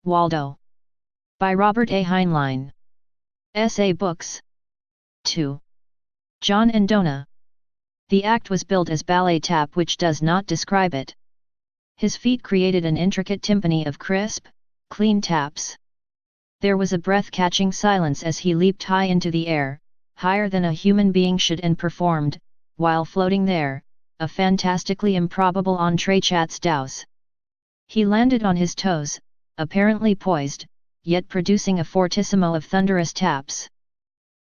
Waldo. By Robert A. Heinlein. Essay Books. 2. John and Donna. The act was billed as ballet tap, which does not describe it. His feet created an intricate timpani of crisp, clean taps. There was a breath-catching silence as he leaped high into the air, higher than a human being should, and performed, while floating there, a fantastically improbable entrechat's douse. He landed on his toes, apparently poised, yet producing a fortissimo of thunderous taps.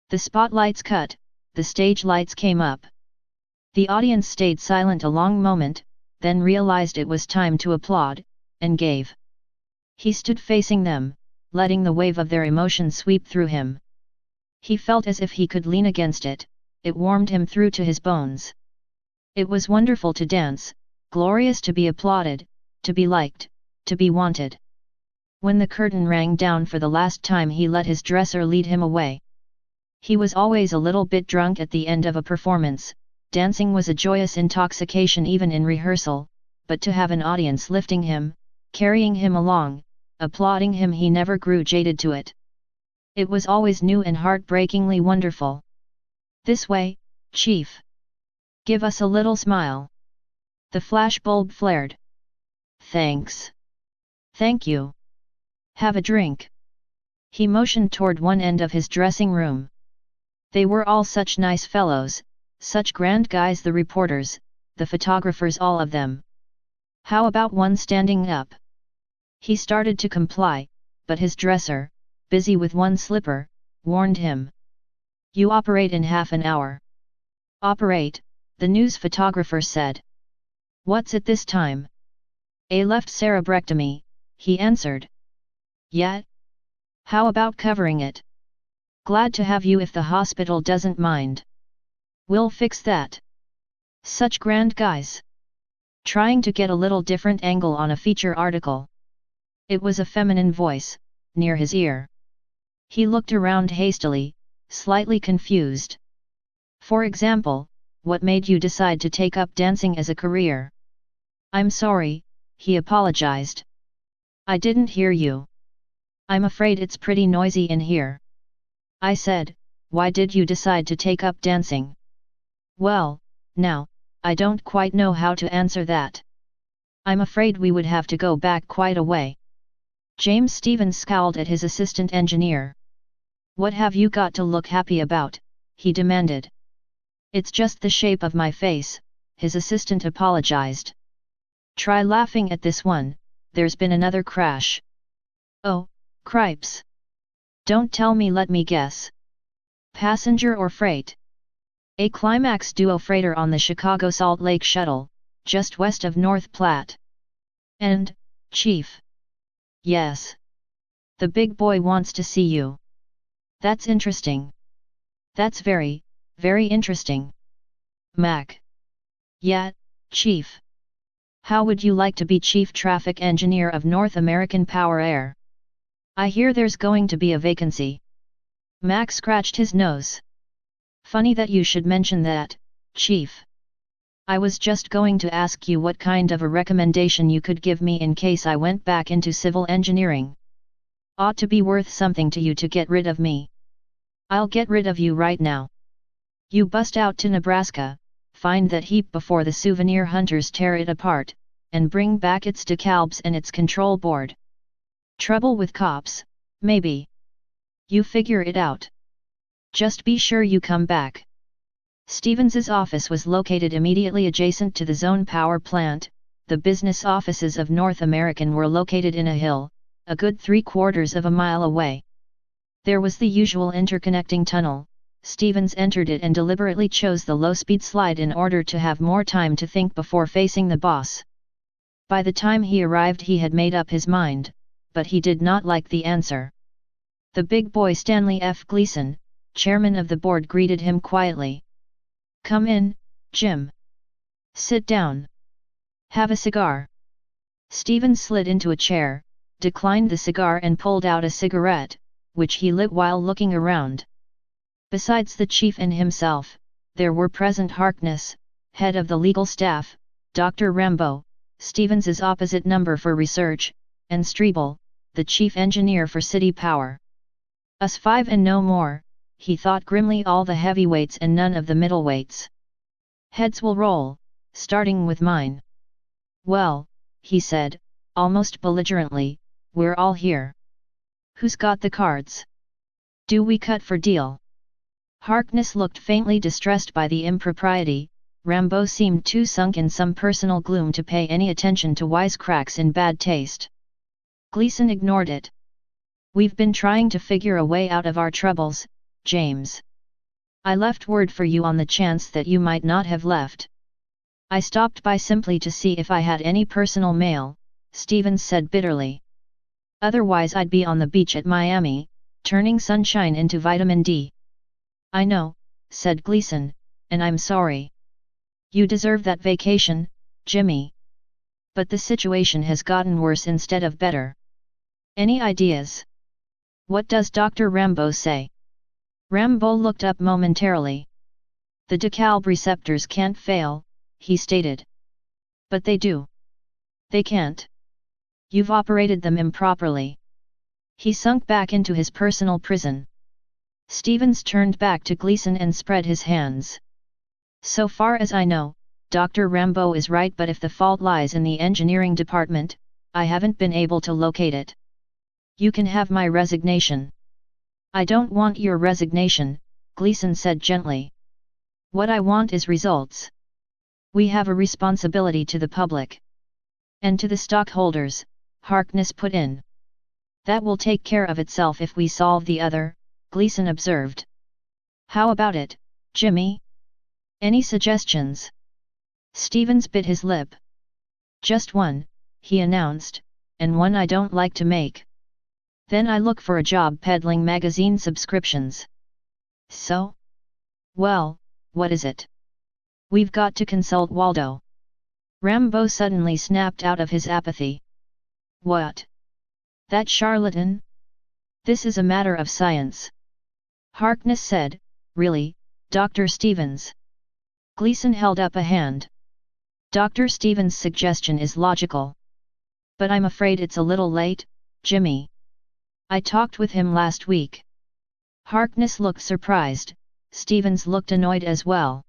The spotlights cut, the stage lights came up. The audience stayed silent a long moment, then realized it was time to applaud, and gave. He stood facing them, letting the wave of their emotion sweep through him. He felt as if he could lean against it, it warmed him through to his bones. It was wonderful to dance, glorious to be applauded, to be liked, to be wanted. When the curtain rang down for the last time, he let his dresser lead him away. He was always a little bit drunk at the end of a performance. Dancing was a joyous intoxication even in rehearsal, but to have an audience lifting him, carrying him along, applauding him, he never grew jaded to it. It was always new and heartbreakingly wonderful. This way, Chief. Give us a little smile. The flash bulb flared. Thanks. Thank you. Have a drink. He motioned toward one end of his dressing room. They were all such nice fellows, such grand guys, the reporters, the photographers, all of them. How about one standing up? He started to comply, but his dresser, busy with one slipper, warned him. You operate in half an hour. Operate, the news photographer said. What's it this time? A left cerebrectomy, he answered. Yet? How about covering it? Glad to have you if the hospital doesn't mind. We'll fix that. Such grand guys. Trying to get a little different angle on a feature article. It was a feminine voice, near his ear. He looked around hastily, slightly confused. For example, what made you decide to take up dancing as a career? I'm sorry, he apologized. I didn't hear you. I'm afraid it's pretty noisy in here. I said, why did you decide to take up dancing? Well, now, I don't quite know how to answer that. I'm afraid we would have to go back quite a way. James Stevens scowled at his assistant engineer. What have you got to look happy about? He demanded. It's just the shape of my face, his assistant apologized. Try laughing at this one, there's been another crash. Oh, cripes. Don't tell me, let me guess. Passenger or freight? A Climax Duo freighter on the Chicago Salt Lake Shuttle, just west of North Platte. And, Chief? Yes. The big boy wants to see you. That's interesting. That's very, very interesting. Mac. Yeah, Chief. How would you like to be Chief Traffic Engineer of North American Power Air? I hear there's going to be a vacancy. Mac scratched his nose. Funny that you should mention that, Chief. I was just going to ask you what kind of a recommendation you could give me in case I went back into civil engineering. Ought to be worth something to you to get rid of me. I'll get rid of you right now. You bust out to Nebraska, find that heap before the souvenir hunters tear it apart, and bring back its decalbs and its control board. Trouble with cops, maybe. You figure it out. Just be sure you come back. Stevens's office was located immediately adjacent to the zone power plant. The business offices of North American were located in a hill, a good 3/4 of a mile away. There was the usual interconnecting tunnel. Stevens entered it and deliberately chose the low-speed slide in order to have more time to think before facing the boss. By the time he arrived, he had made up his mind, but he did not like the answer. The big boy Stanley F. Gleason, chairman of the board, greeted him quietly. Come in, Jim. Sit down. Have a cigar. Stevens slid into a chair, declined the cigar and pulled out a cigarette, which he lit while looking around. Besides the chief and himself, there were present Harkness, head of the legal staff, Dr. Rambo, Stevens's opposite number for research, and Strebel, the chief engineer for City Power. Us five and no more, he thought grimly, all the heavyweights and none of the middleweights. Heads will roll, starting with mine. Well, he said, almost belligerently, we're all here. Who's got the cards? Do we cut for deal? Harkness looked faintly distressed by the impropriety. Rambo seemed too sunk in some personal gloom to pay any attention to wisecracks in bad taste. Gleason ignored it. We've been trying to figure a way out of our troubles, James. I left word for you on the chance that you might not have left. I stopped by simply to see if I had any personal mail, Stevens said bitterly. Otherwise I'd be on the beach at Miami, turning sunshine into vitamin D. I know, said Gleason, and I'm sorry. You deserve that vacation, Jimmy. But the situation has gotten worse instead of better. Any ideas? What does Dr. Rambo say? Rambo looked up momentarily. The DeKalb receptors can't fail, he stated. But they do. They can't. You've operated them improperly. He sunk back into his personal prison. Stevens turned back to Gleason and spread his hands. So far as I know, Dr. Rambo is right, but if the fault lies in the engineering department, I haven't been able to locate it. You can have my resignation. I don't want your resignation, Gleason said gently. What I want is results. We have a responsibility to the public. And to the stockholders, Harkness put in. That will take care of itself if we solve the other, Gleason observed. How about it, Jimmy? Any suggestions? Stevens bit his lip. Just one, he announced, and one I don't like to make. Then I look for a job peddling magazine subscriptions. So? Well, what is it? We've got to consult Waldo. Rambo suddenly snapped out of his apathy. What? That charlatan? This is a matter of science. Harkness said, really, Dr. Stevens? Gleason held up a hand. Dr. Stevens' suggestion is logical. But I'm afraid it's a little late, Jimmy. I talked with him last week. Harkness looked surprised, Stevens looked annoyed as well.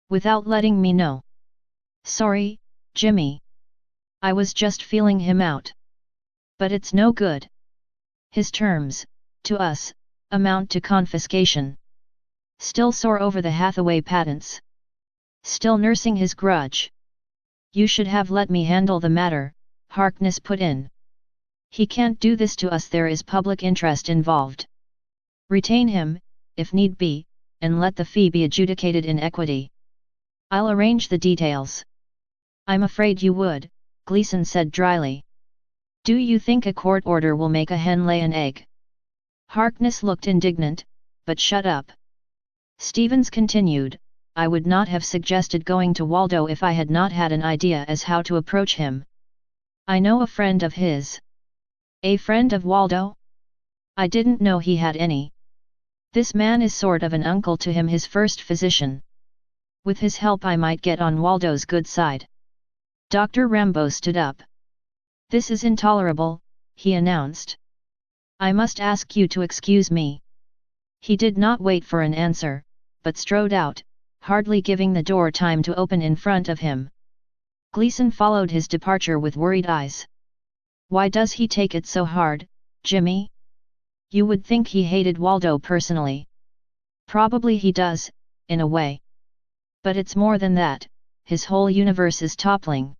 Without letting me know. Sorry, Jimmy. I was just feeling him out. But it's no good. His terms, to us, amount to confiscation. Still sore over the Hathaway patents. Still nursing his grudge. You should have let me handle the matter, Harkness put in. He can't do this to us, there is public interest involved. Retain him, if need be, and let the fee be adjudicated in equity. I'll arrange the details. I'm afraid you would, Gleason said dryly. Do you think a court order will make a hen lay an egg? Harkness looked indignant, but shut up. Stevens continued, I would not have suggested going to Waldo if I had not had an idea as how to approach him. I know a friend of his. A friend of Waldo? I didn't know he had any. This man is sort of an uncle to him, his first physician. With his help I might get on Waldo's good side. Dr. Rambo stood up. This is intolerable, he announced. I must ask you to excuse me. He did not wait for an answer, but strode out, hardly giving the door time to open in front of him. Gleason followed his departure with worried eyes. Why does he take it so hard, Jimmy? You would think he hated Waldo personally. Probably he does, in a way. But it's more than that, his whole universe is toppling.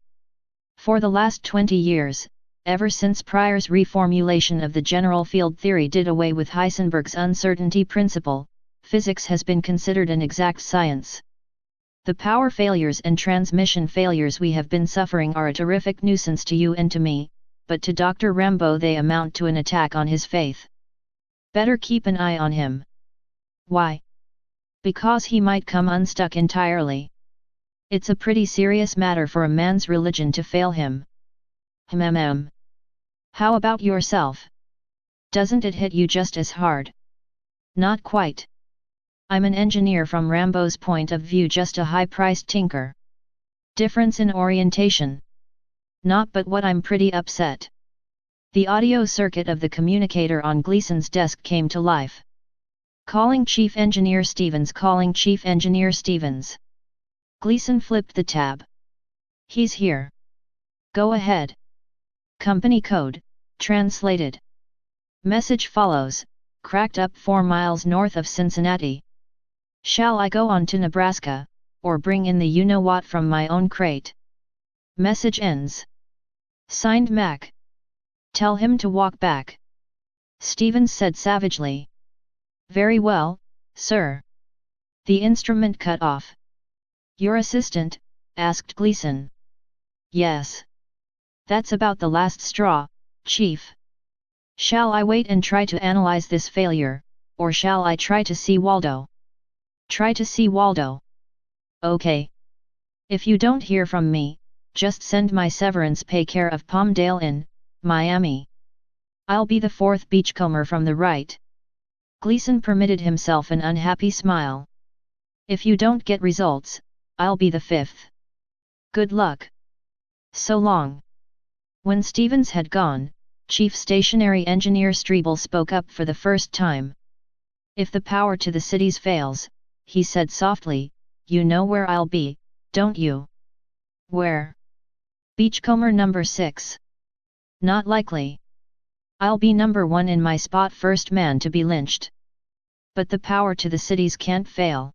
For the last 20 years, ever since Pryor's reformulation of the general field theory did away with Heisenberg's uncertainty principle, physics has been considered an exact science. The power failures and transmission failures we have been suffering are a terrific nuisance to you and to me, but to Dr. Rambo they amount to an attack on his faith. Better keep an eye on him. Why? Because he might come unstuck entirely. It's a pretty serious matter for a man's religion to fail him. How about yourself? Doesn't it hit you just as hard? Not quite. I'm an engineer from Rambo's point of view, just a high-priced tinker. Difference in orientation. Not but what I'm pretty upset. The audio circuit of the communicator on Gleason's desk came to life. "Calling Chief Engineer Stevens, calling Chief Engineer Stevens." Gleason flipped the tab. "He's here. Go ahead." Company code, translated. Message follows, cracked up 4 miles north of Cincinnati. Shall I go on to Nebraska, or bring in the you-know-what from my own crate? Message ends. Signed Mac. Tell him to walk back. Stevens said savagely. Very well, sir. The instrument cut off. Your assistant? Asked Gleason. Yes. That's about the last straw, Chief. Shall I wait and try to analyze this failure, or shall I try to see Waldo? Try to see Waldo. Okay. If you don't hear from me, just send my severance pay care of Palmdale Inn, Miami. I'll be the 4th beachcomber from the right. Gleason permitted himself an unhappy smile. If you don't get results, I'll be the 5th. Good luck. So long. When Stevens had gone, Chief Stationary Engineer Strebel spoke up for the first time. If the power to the cities fails, he said softly, you know where I'll be, don't you? Where? Beachcomber number 6. Not likely. I'll be number 1 in my spot, first man to be lynched. But the power to the cities can't fail.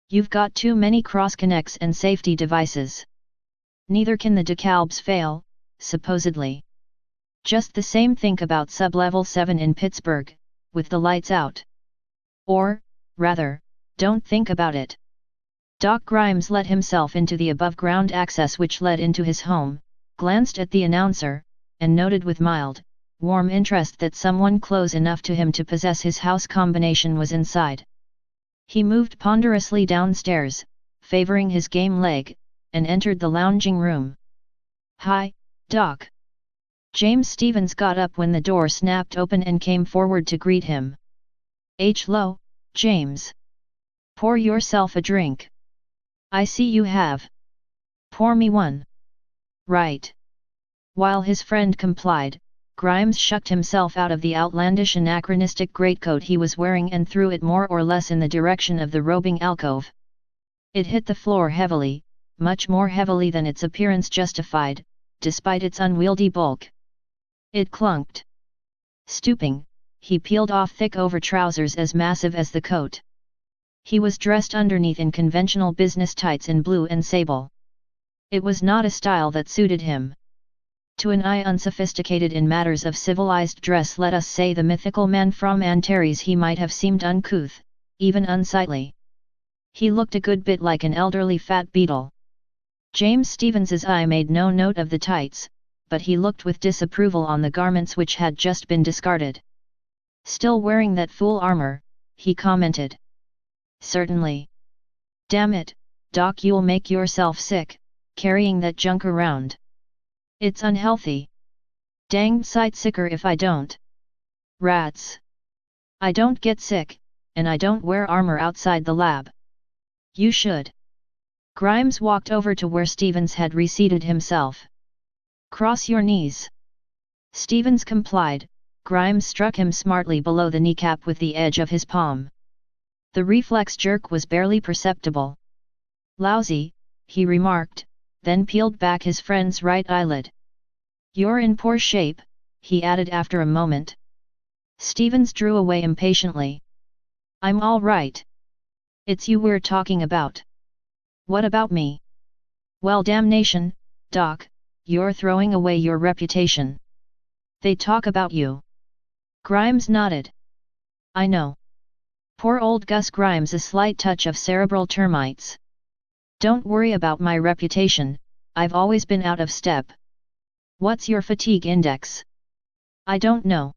You've got too many cross-connects and safety devices. Neither can the DeKalbs fail, supposedly. Just the same, think about Sublevel 7 in Pittsburgh, with the lights out. Or, rather, don't think about it. Doc Grimes let himself into the above-ground access which led into his home, glanced at the announcer, and noted with mild, warm interest that someone close enough to him to possess his house combination was inside. He moved ponderously downstairs, favoring his game leg, and entered the lounging room. Hi, Doc. James Stevens got up when the door snapped open and came forward to greet him. Hello, James. Pour yourself a drink. I see you have. Pour me one. Right. While his friend complied, Grimes shucked himself out of the outlandish anachronistic greatcoat he was wearing and threw it more or less in the direction of the robing alcove. It hit the floor heavily, much more heavily than its appearance justified, despite its unwieldy bulk. It clunked. Stooping, he peeled off thick over-trousers as massive as the coat. He was dressed underneath in conventional business tights in blue and sable. It was not a style that suited him. To an eye unsophisticated in matters of civilized dress, let us say the mythical man from Antares, he might have seemed uncouth, even unsightly. He looked a good bit like an elderly fat beetle. James Stevens's eye made no note of the tights, but he looked with disapproval on the garments which had just been discarded. Still wearing that fool armor, he commented. Certainly. Damn it, Doc, you'll make yourself sick, carrying that junk around. It's unhealthy. Danged sight sicker if I don't. Rats. I don't get sick, and I don't wear armor outside the lab. You should. Grimes walked over to where Stevens had reseated himself. Cross your knees. Stevens complied. Grimes struck him smartly below the kneecap with the edge of his palm. The reflex jerk was barely perceptible. Lousy, he remarked, then peeled back his friend's right eyelid. You're in poor shape, he added after a moment. Stevens drew away impatiently. I'm all right. It's you we're talking about. What about me? Well, damnation, Doc, you're throwing away your reputation. They talk about you. Grimes nodded. I know. Poor old Gus Grimes, a slight touch of cerebral termites. Don't worry about my reputation, I've always been out of step. What's your fatigue index? I don't know.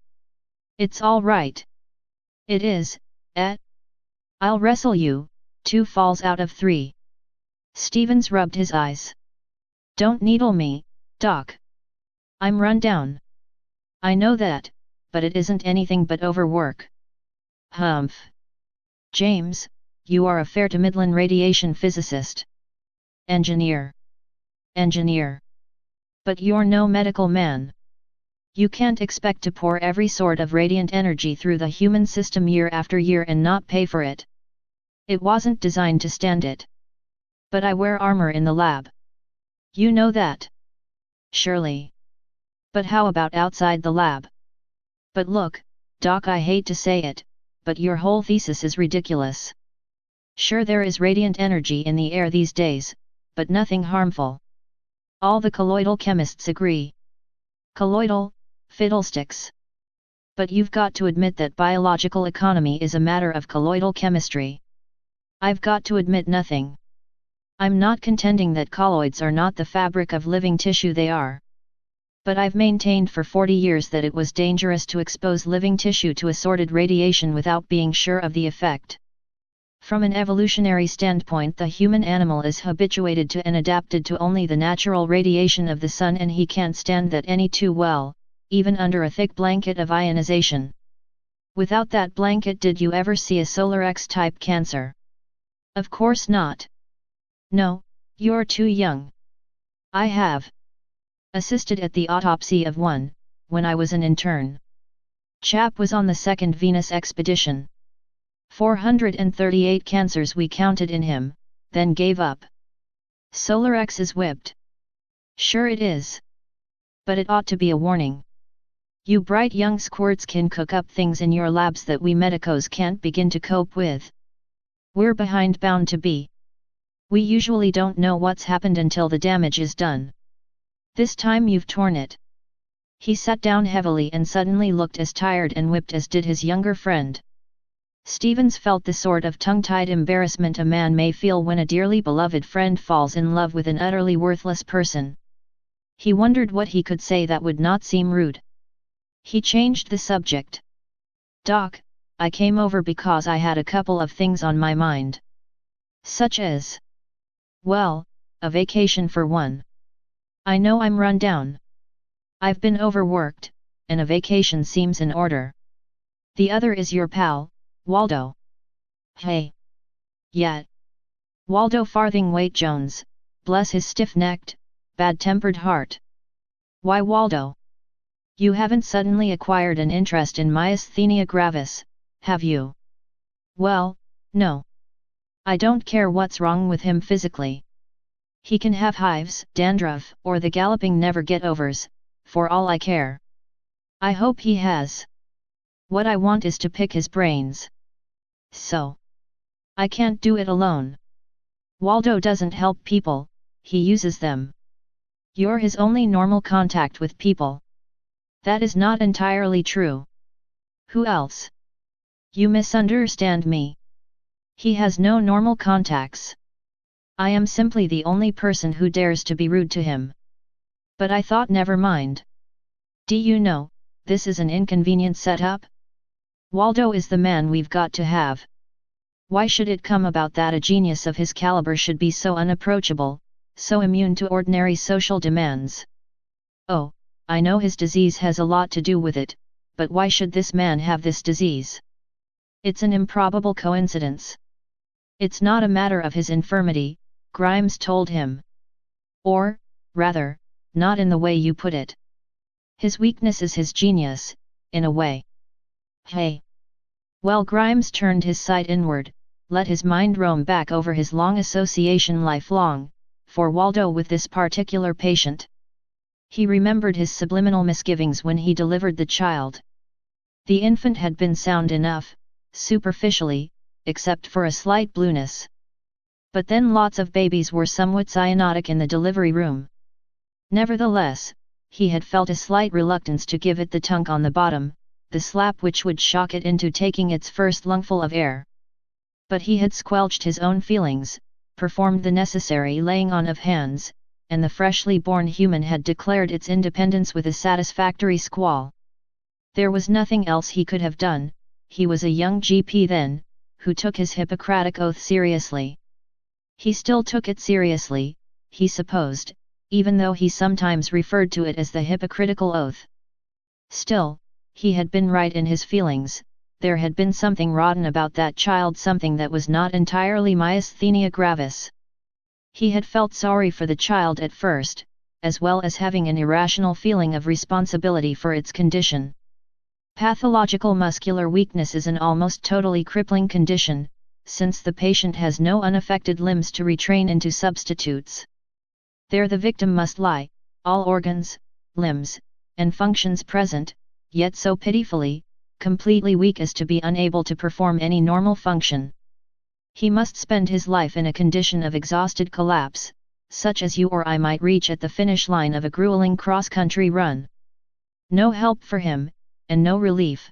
It's all right. It is, eh? I'll wrestle you, 2 falls out of 3. Stevens rubbed his eyes. Don't needle me, Doc. I'm run down. I know that, but it isn't anything but overwork. Humph. James, you are a fair to middling radiation physicist. Engineer. Engineer. But you're no medical man. You can't expect to pour every sort of radiant energy through the human system year after year and not pay for it. It wasn't designed to stand it. But I wear armor in the lab. You know that. Surely. But how about outside the lab? But look, Doc, I hate to say it, but your whole thesis is ridiculous. Sure, there is radiant energy in the air these days, but nothing harmful. All the colloidal chemists agree. Colloidal? Fiddlesticks. But you've got to admit that biological economy is a matter of colloidal chemistry. I've got to admit nothing. I'm not contending that colloids are not the fabric of living tissue, they are. But I've maintained for 40 years that it was dangerous to expose living tissue to assorted radiation without being sure of the effect. From an evolutionary standpoint, the human animal is habituated to and adapted to only the natural radiation of the sun, and he can't stand that any too well, even under a thick blanket of ionization. Without that blanket, did you ever see a solar X-type cancer? Of course not. No, you're too young. I have assisted at the autopsy of one, when I was an intern. Chap was on the second Venus expedition. 438 cancers we counted in him, then gave up. Solar X is whipped. Sure it is. But it ought to be a warning. You bright young squirts can cook up things in your labs that we medicos can't begin to cope with. We're behind, bound to be. We usually don't know what's happened until the damage is done. This time you've torn it. He sat down heavily and suddenly looked as tired and whipped as did his younger friend. Stevens felt the sort of tongue-tied embarrassment a man may feel when a dearly beloved friend falls in love with an utterly worthless person. He wondered what he could say that would not seem rude. He changed the subject. Doc, I came over because I had a couple of things on my mind. Such as? Well, a vacation for one. I know I'm run down. I've been overworked, and a vacation seems in order. The other is your pal, Waldo. Hey. Yeah. Waldo Farthingweight Jones, bless his stiff-necked, bad-tempered heart. Why, Waldo? You haven't suddenly acquired an interest in myasthenia gravis, have you? Well, no. I don't care what's wrong with him physically. He can have hives, dandruff, or the galloping never-get-overs, for all I care. I hope he has. What I want is to pick his brains. So. I can't do it alone. Waldo doesn't help people, he uses them. You're his only normal contact with people. That is not entirely true. Who else? You misunderstand me. He has no normal contacts. I am simply the only person who dares to be rude to him. But I thought, never mind. Do you know, this is an inconvenient setup? Waldo is the man we've got to have. Why should it come about that a genius of his caliber should be so unapproachable, so immune to ordinary social demands? Oh, I know his disease has a lot to do with it, but why should this man have this disease? It's an improbable coincidence. It's not a matter of his infirmity, Grimes told him. Or, rather, not in the way you put it. His weakness is his genius, in a way. Hey. Well, Grimes turned his sight inward, let his mind roam back over his long association lifelong, for Waldo with this particular patient. He remembered his subliminal misgivings when he delivered the child. The infant had been sound enough, superficially, except for a slight blueness. But then lots of babies were somewhat cyanotic in the delivery room. Nevertheless, he had felt a slight reluctance to give it the tunk on the bottom, the slap which would shock it into taking its first lungful of air. But he had squelched his own feelings, performed the necessary laying on of hands, and the freshly born human had declared its independence with a satisfactory squall. There was nothing else he could have done. He was a young GP then, who took his Hippocratic oath seriously. He still took it seriously, he supposed, even though he sometimes referred to it as the hypocritical oath. Still, he had been right in his feelings. There had been something rotten about that child, something that was not entirely myasthenia gravis. He had felt sorry for the child at first, as well as having an irrational feeling of responsibility for its condition. Pathological muscular weakness is an almost totally crippling condition, since the patient has no unaffected limbs to retrain into substitutes. There the victim must lie, all organs, limbs, and functions present, yet so pitifully, completely weak as to be unable to perform any normal function. He must spend his life in a condition of exhausted collapse, such as you or I might reach at the finish line of a grueling cross-country run. No help for him, and no relief.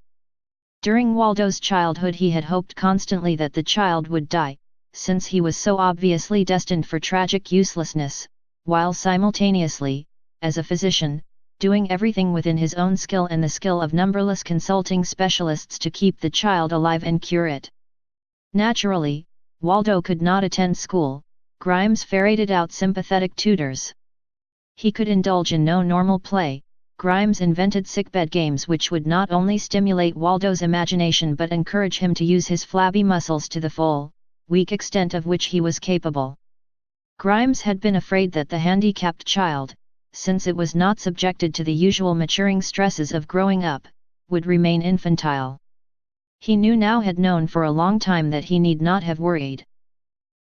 During Waldo's childhood he had hoped constantly that the child would die, since he was so obviously destined for tragic uselessness, while simultaneously, as a physician, doing everything within his own skill and the skill of numberless consulting specialists to keep the child alive and cure it. Naturally, Waldo could not attend school. Grimes ferreted out sympathetic tutors. He could indulge in no normal play. Grimes invented sickbed games which would not only stimulate Waldo's imagination but encourage him to use his flabby muscles to the full, weak extent of which he was capable. Grimes had been afraid that the handicapped child, since it was not subjected to the usual maturing stresses of growing up, would remain infantile. He had known for a long time that he need not have worried.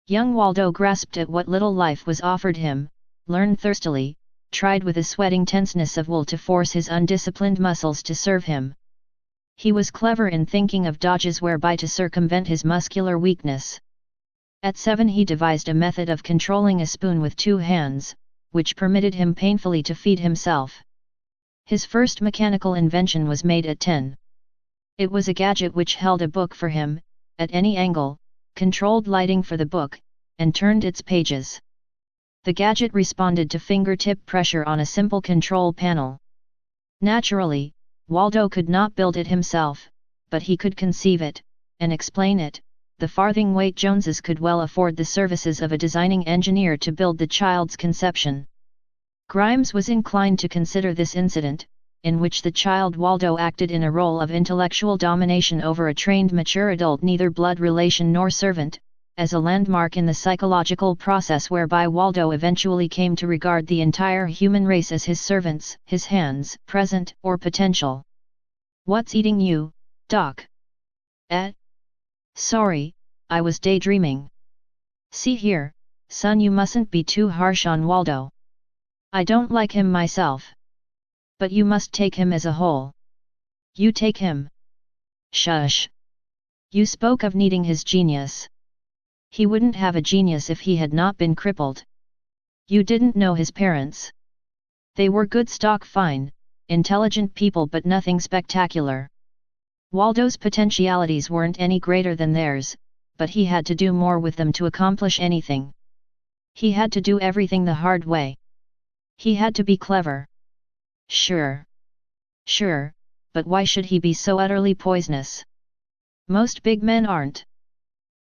Young Waldo grasped at what little life was offered him, learned thirstily, tried with a sweating tenseness of will to force his undisciplined muscles to serve him. He was clever in thinking of dodges whereby to circumvent his muscular weakness. At 7 he devised a method of controlling a spoon with 2 hands, which permitted him painfully to feed himself. His first mechanical invention was made at 10. It was a gadget which held a book for him, at any angle, controlled lighting for the book, and turned its pages. The gadget responded to fingertip pressure on a simple control panel. Naturally, Waldo could not build it himself, but he could conceive it, and explain it. The Farthingweight Joneses could well afford the services of a designing engineer to build the child's conception. Grimes was inclined to consider this incident, in which the child Waldo acted in a role of intellectual domination over a trained mature adult neither blood relation nor servant, as a landmark in the psychological process whereby Waldo eventually came to regard the entire human race as his servants, his hands, present or potential. "What's eating you, Doc?" Sorry, I was daydreaming." "See here, son, you mustn't be too harsh on Waldo. I don't like him myself. But you must take him as a whole." "You take him." "Shush. You spoke of needing his genius. He wouldn't have a genius if he had not been crippled. You didn't know his parents. They were good stock, fine, intelligent people, but nothing spectacular. Waldo's potentialities weren't any greater than theirs, but he had to do more with them to accomplish anything. He had to do everything the hard way. He had to be clever." Sure, but why should he be so utterly poisonous? Most big men aren't.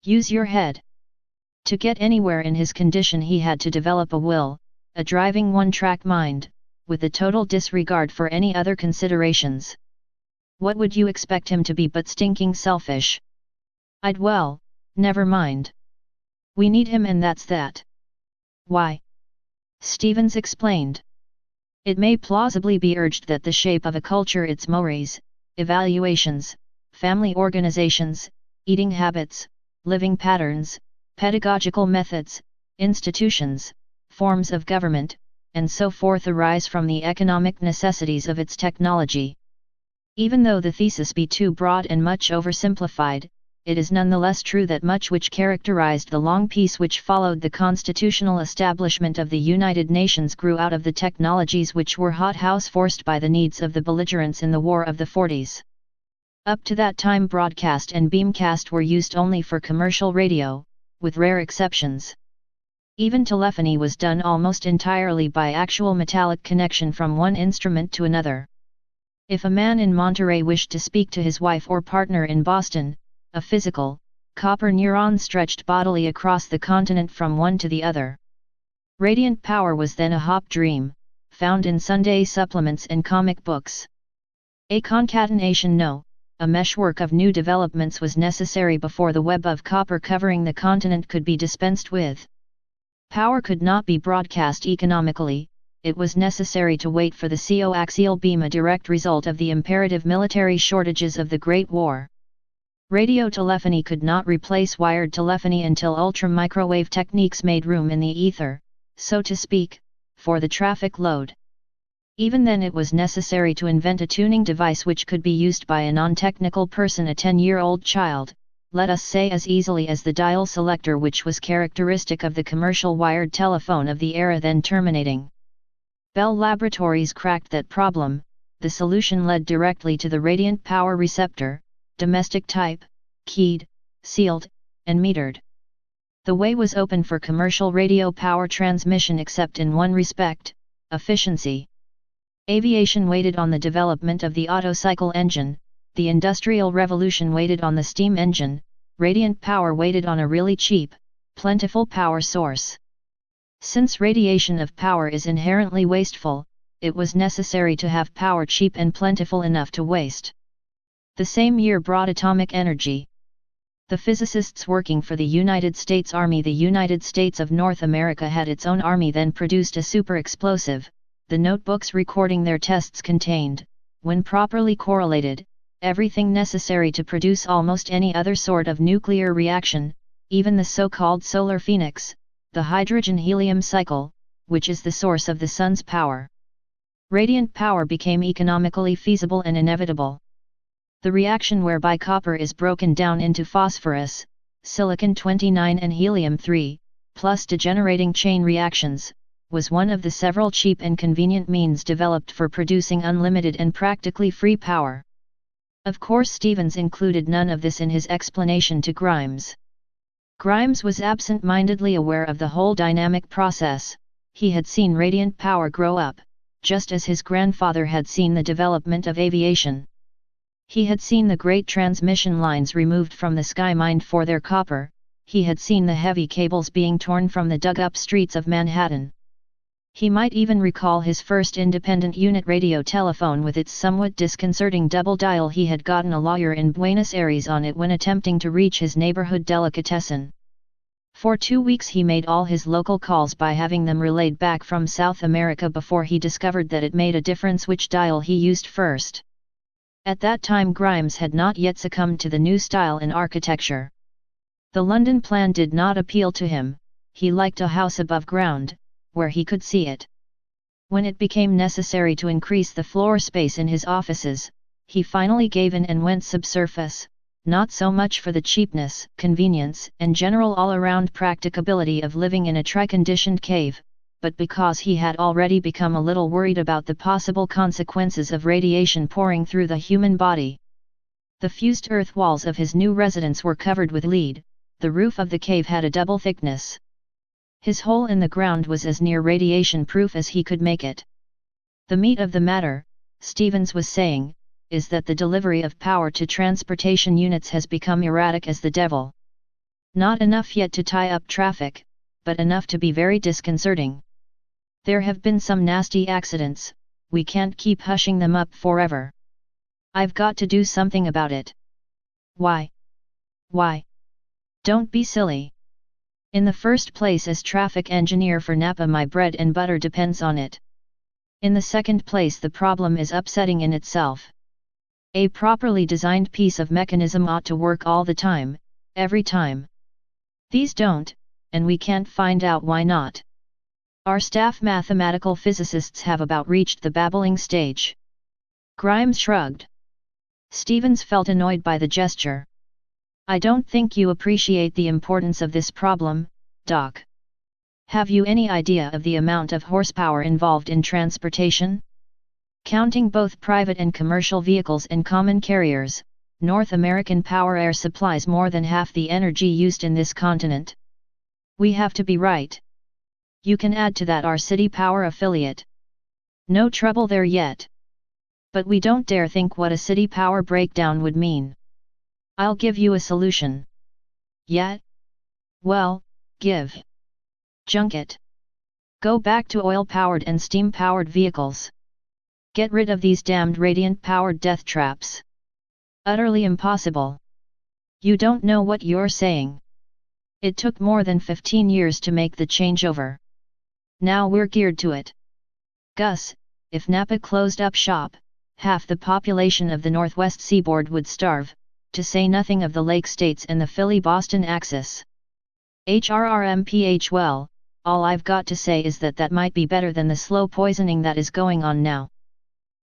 Use your head. To get anywhere in his condition he had to develop a will, a driving one-track mind, with a total disregard for any other considerations. What would you expect him to be but stinking selfish? Well, never mind. We need him and that's that." "Why?" Stevens explained. "It may plausibly be urged that the shape of a culture, its mores, evaluations, family organizations, eating habits, living patterns, pedagogical methods, institutions, forms of government, and so forth arise from the economic necessities of its technology. Even though the thesis be too broad and much oversimplified, it is nonetheless true that much which characterized the long peace which followed the constitutional establishment of the United Nations grew out of the technologies which were hothouse forced by the needs of the belligerents in the War of the 40s. Up to that time broadcast and beamcast were used only for commercial radio, with rare exceptions. Even telephony was done almost entirely by actual metallic connection from one instrument to another. If a man in Monterey wished to speak to his wife or partner in Boston, a physical, copper neuron stretched bodily across the continent from one to the other. Radiant power was then a hop dream, found in Sunday supplements and comic books. A concatenation a meshwork of new developments was necessary before the web of copper covering the continent could be dispensed with. Power could not be broadcast economically, it was necessary to wait for the coaxial beam, a direct result of the imperative military shortages of the Great War. Radio telephony could not replace wired telephony until ultra-microwave techniques made room in the ether, so to speak, for the traffic load. Even then it was necessary to invent a tuning device which could be used by a non-technical person, a 10-year-old child, let us say, as easily as the dial selector, which was characteristic of the commercial wired telephone of the era then terminating. Bell Laboratories cracked that problem. The solution led directly to the radiant power receptor, domestic type, keyed, sealed, and metered. The way was open for commercial radio power transmission except in one respect: efficiency. Aviation waited on the development of the Otto cycle engine, the Industrial Revolution waited on the steam engine, radiant power waited on a really cheap, plentiful power source. Since radiation of power is inherently wasteful, it was necessary to have power cheap and plentiful enough to waste. The same year brought atomic energy. The physicists working for the United States Army, the United States of North America, had its own army, then produced a super explosive. The notebooks recording their tests contained, when properly correlated, everything necessary to produce almost any other sort of nuclear reaction, even the so-called solar phoenix, the hydrogen-helium cycle, which is the source of the sun's power. Radiant power became economically feasible and inevitable. The reaction whereby copper is broken down into phosphorus, silicon-29 and helium-3, plus degenerating chain reactions, was one of the several cheap and convenient means developed for producing unlimited and practically free power. Of course, Stevens included none of this in his explanation to Grimes. Grimes was absent-mindedly aware of the whole dynamic process. He had seen radiant power grow up, just as his grandfather had seen the development of aviation. He had seen the great transmission lines removed from the sky mined for their copper, he had seen the heavy cables being torn from the dug-up streets of Manhattan. He might even recall his first independent unit radio telephone with its somewhat disconcerting double dial. He had gotten a lawyer in Buenos Aires on it when attempting to reach his neighborhood delicatessen. For 2 weeks he made all his local calls by having them relayed back from South America before he discovered that it made a difference which dial he used first. At that time Grimes had not yet succumbed to the new style in architecture. The London plan did not appeal to him. He liked a house above ground, where he could see it. When it became necessary to increase the floor space in his offices, he finally gave in and went subsurface, not so much for the cheapness, convenience, and general all-around practicability of living in a tri-conditioned cave, but because he had already become a little worried about the possible consequences of radiation pouring through the human body. The fused earth walls of his new residence were covered with lead, the roof of the cave had a double thickness. His hole in the ground was as near radiation-proof as he could make it. The meat of the matter, Stevens was saying, is that the delivery of power to transportation units has become erratic as the devil. Not enough yet to tie up traffic, but enough to be very disconcerting. There have been some nasty accidents, we can't keep hushing them up forever. I've got to do something about it. Why? Why? Don't be silly. In the first place, as traffic engineer for Napa, my bread and butter depends on it. In the second place, the problem is upsetting in itself. A properly designed piece of mechanism ought to work all the time, every time. These don't, and we can't find out why not. Our staff mathematical physicists have about reached the babbling stage. Grimes shrugged. Stevens felt annoyed by the gesture. I don't think you appreciate the importance of this problem, Doc. Have you any idea of the amount of horsepower involved in transportation? Counting both private and commercial vehicles and common carriers, North American Power Air supplies more than half the energy used in this continent. We have to be right. You can add to that our City Power affiliate. No trouble there yet. But we don't dare think what a City Power breakdown would mean. I'll give you a solution. Yet? Well, give. Junk it. Go back to oil-powered and steam-powered vehicles. Get rid of these damned radiant-powered death traps. Utterly impossible. You don't know what you're saying. It took more than 15 years to make the changeover. Now we're geared to it. Gus, if Napa closed up shop, half the population of the Northwest Seaboard would starve, to say nothing of the Lake States and the Philly-Boston axis. HRRMPH. Well, all I've got to say is that might be better than the slow poisoning that is going on now.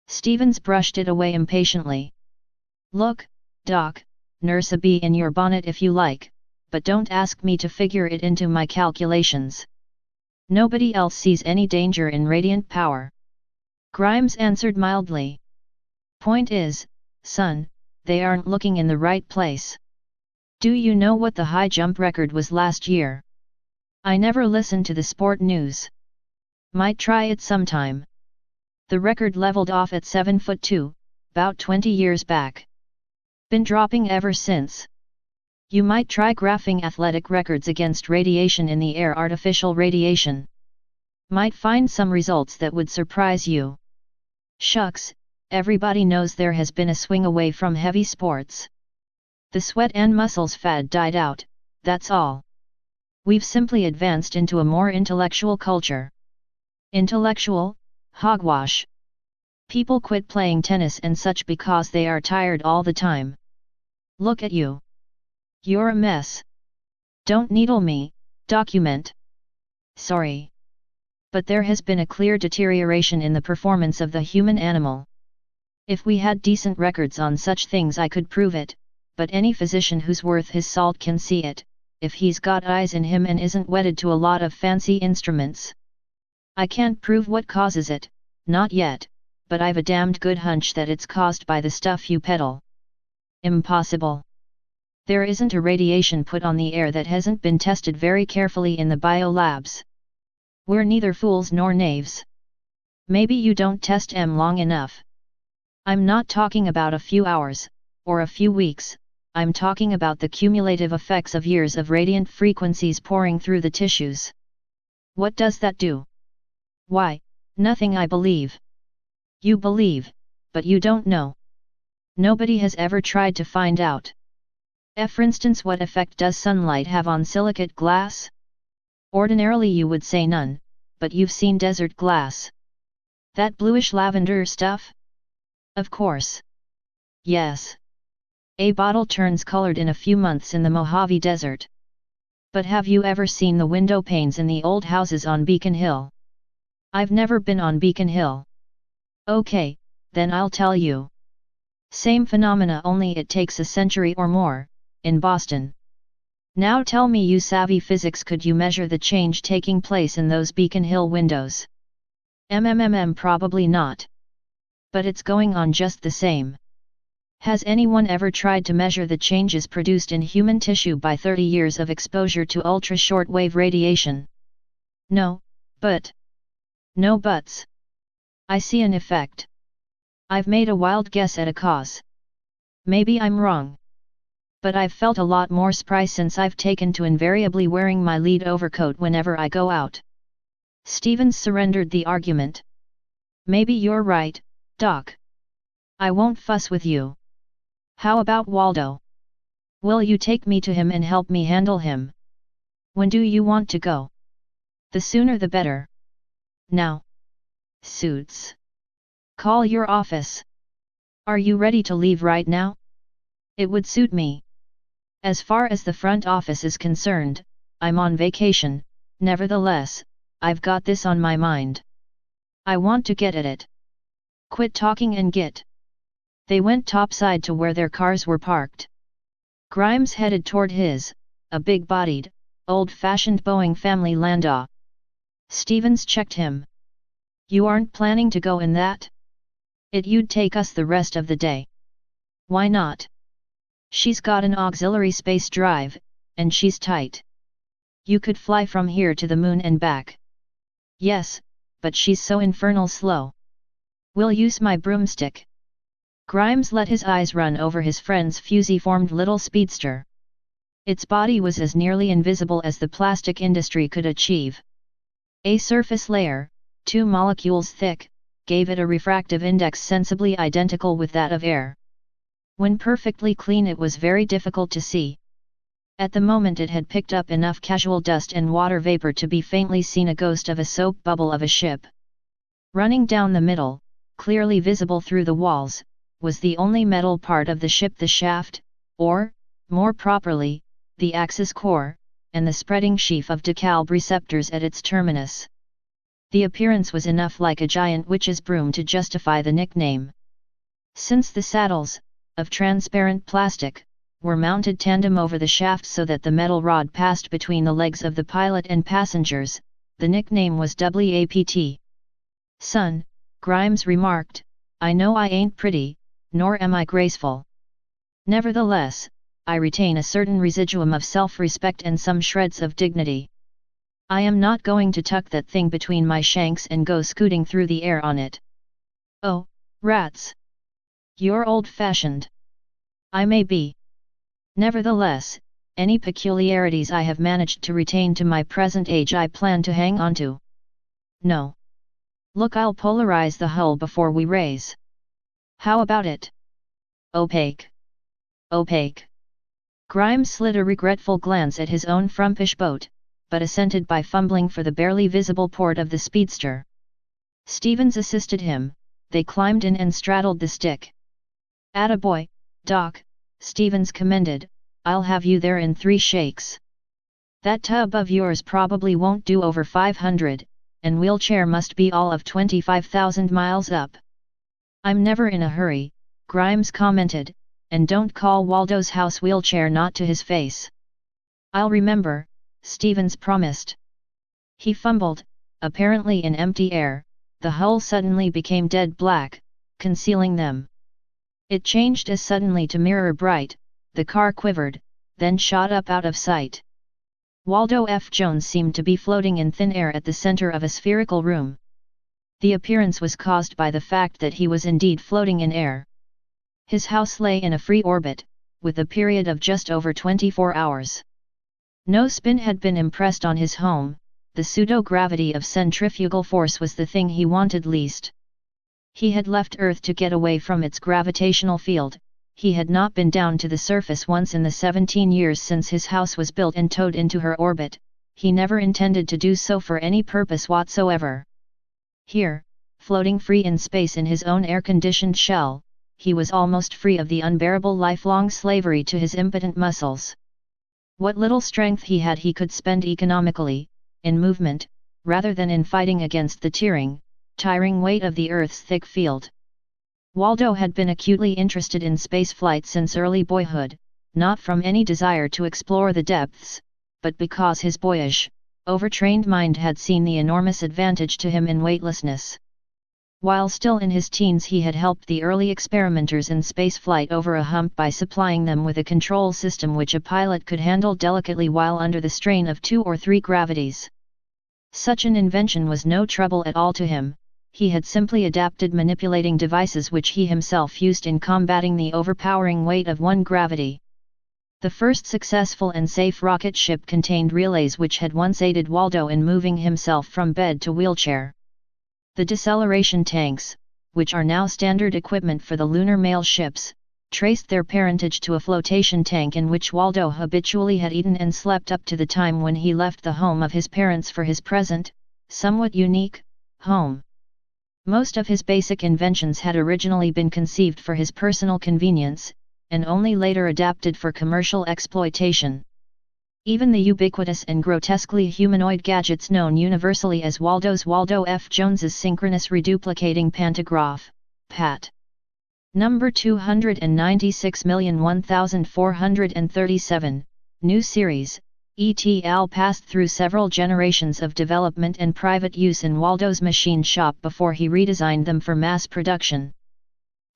Stevens brushed it away impatiently. Look, Doc, nurse a bee in your bonnet if you like, but don't ask me to figure it into my calculations. Nobody else sees any danger in radiant power. Grimes answered mildly. Point is, son, they aren't looking in the right place. Do you know what the high jump record was last year? I never listened to the sport news. Might try it sometime. The record leveled off at 7'2", about 20 years back. Been dropping ever since. You might try graphing athletic records against radiation in the air, artificial radiation. Might find some results that would surprise you. Shucks, everybody knows there has been a swing away from heavy sports. The sweat and muscles fad died out, that's all. We've simply advanced into a more intellectual culture. Intellectual? Hogwash. People quit playing tennis and such because they are tired all the time. Look at you. You're a mess. Don't needle me, document. Sorry. But there has been a clear deterioration in the performance of the human animal. If we had decent records on such things I could prove it, but any physician who's worth his salt can see it, if he's got eyes in him and isn't wedded to a lot of fancy instruments. I can't prove what causes it, not yet, but I've a damned good hunch that it's caused by the stuff you peddle. Impossible. There isn't a radiation put on the air that hasn't been tested very carefully in the biolabs. We're neither fools nor knaves. Maybe you don't test M long enough. I'm not talking about a few hours, or a few weeks, I'm talking about the cumulative effects of years of radiant frequencies pouring through the tissues. What does that do? Why, nothing, I believe. You believe, but you don't know. Nobody has ever tried to find out. For instance, what effect does sunlight have on silicate glass? Ordinarily you would say none, but you've seen desert glass. That bluish lavender stuff? Of course. Yes. A bottle turns colored in a few months in the Mojave Desert. But have you ever seen the window panes in the old houses on Beacon Hill? I've never been on Beacon Hill. Okay, then I'll tell you. Same phenomena, only it takes a century or more, in Boston. Now tell me, you savvy physics, could you measure the change taking place in those Beacon Hill windows? Probably not. But it's going on just the same. Has anyone ever tried to measure the changes produced in human tissue by 30 years of exposure to ultra-shortwave radiation? No, but. No buts. I see an effect. I've made a wild guess at a cause. Maybe I'm wrong. But I've felt a lot more spry since I've taken to invariably wearing my lead overcoat whenever I go out. Stevens surrendered the argument. Maybe you're right, Doc. I won't fuss with you. How about Waldo? Will you take me to him and help me handle him? When do you want to go? The sooner the better. Now. Suits. Call your office. Are you ready to leave right now? It would suit me. As far as the front office is concerned, I'm on vacation, nevertheless, I've got this on my mind. I want to get at it. Quit talking and get. They went topside to where their cars were parked. Grimes headed toward his, a big-bodied, old-fashioned Boeing family Landau. Stevens checked him. You aren't planning to go in that? You'd take us the rest of the day. Why not? She's got an auxiliary space drive, and she's tight. You could fly from here to the moon and back. Yes, but she's so infernal slow. We'll use my broomstick. Grimes let his eyes run over his friend's fusiformed little speedster. Its body was as nearly invisible as the plastic industry could achieve. A surface layer, 2 molecules thick, gave it a refractive index sensibly identical with that of air. When perfectly clean, it was very difficult to see. At the moment it had picked up enough casual dust and water vapor to be faintly seen, a ghost of a soap bubble of a ship. Running down the middle, clearly visible through the walls, was the only metal part of the ship: the shaft, or, more properly, the axis core, and the spreading sheaf of DeKalb receptors at its terminus. The appearance was enough like a giant witch's broom to justify the nickname. Since the saddles, of transparent plastic, were mounted tandem over the shaft so that the metal rod passed between the legs of the pilot and passengers, the nickname was WAPT. "Son," Grimes remarked, "I know I ain't pretty, nor am I graceful. Nevertheless, I retain a certain residuum of self-respect and some shreds of dignity. I am not going to tuck that thing between my shanks and go scooting through the air on it." "Oh, rats! You're old-fashioned." "I may be. Nevertheless, any peculiarities I have managed to retain to my present age I plan to hang on to. No. Look, I'll polarize the hull before we raise. How about it? Opaque. Opaque." Grimes slid a regretful glance at his own frumpish boat, but assented by fumbling for the barely visible port of the speedster. Stevens assisted him. They climbed in and straddled the stick. "Attaboy, Doc," Stevens commended, "I'll have you there in 3 shakes. That tub of yours probably won't do over 500, and wheelchair must be all of 25,000 miles up." "I'm never in a hurry," Grimes commented, "and don't call Waldo's house wheelchair not to his face." "I'll remember," Stevens promised. He fumbled, apparently in empty air. The hull suddenly became dead black, concealing them. It changed as suddenly to mirror bright. The car quivered, then shot up out of sight. Waldo F. Jones seemed to be floating in thin air at the center of a spherical room. The appearance was caused by the fact that he was indeed floating in air. His house lay in a free orbit, with a period of just over 24 hours. No spin had been impressed on his home. The pseudo-gravity of centrifugal force was the thing he wanted least. He had left Earth to get away from its gravitational field. He had not been down to the surface once in the 17 years since his house was built and towed into her orbit. He never intended to do so for any purpose whatsoever. Here, floating free in space in his own air-conditioned shell, he was almost free of the unbearable lifelong slavery to his impotent muscles. What little strength he had he could spend economically, in movement, rather than in fighting against the tiring weight of the Earth's thick field. Waldo had been acutely interested in spaceflight since early boyhood, not from any desire to explore the depths, but because his boyish, overtrained mind had seen the enormous advantage to him in weightlessness. While still in his teens he had helped the early experimenters in spaceflight over a hump by supplying them with a control system which a pilot could handle delicately while under the strain of 2 or 3 gravities. Such an invention was no trouble at all to him. He had simply adapted manipulating devices which he himself used in combating the overpowering weight of 1 gravity. The first successful and safe rocket ship contained relays which had once aided Waldo in moving himself from bed to wheelchair. The deceleration tanks, which are now standard equipment for the lunar mail ships, traced their parentage to a flotation tank in which Waldo habitually had eaten and slept up to the time when he left the home of his parents for his present, somewhat unique, home. Most of his basic inventions had originally been conceived for his personal convenience, and only later adapted for commercial exploitation. Even the ubiquitous and grotesquely humanoid gadgets known universally as Waldo F. Jones's synchronous reduplicating pantograph, PAT. Number 296,001,437, new series, et.al. passed through several generations of development and private use in Waldo's machine shop before he redesigned them for mass production.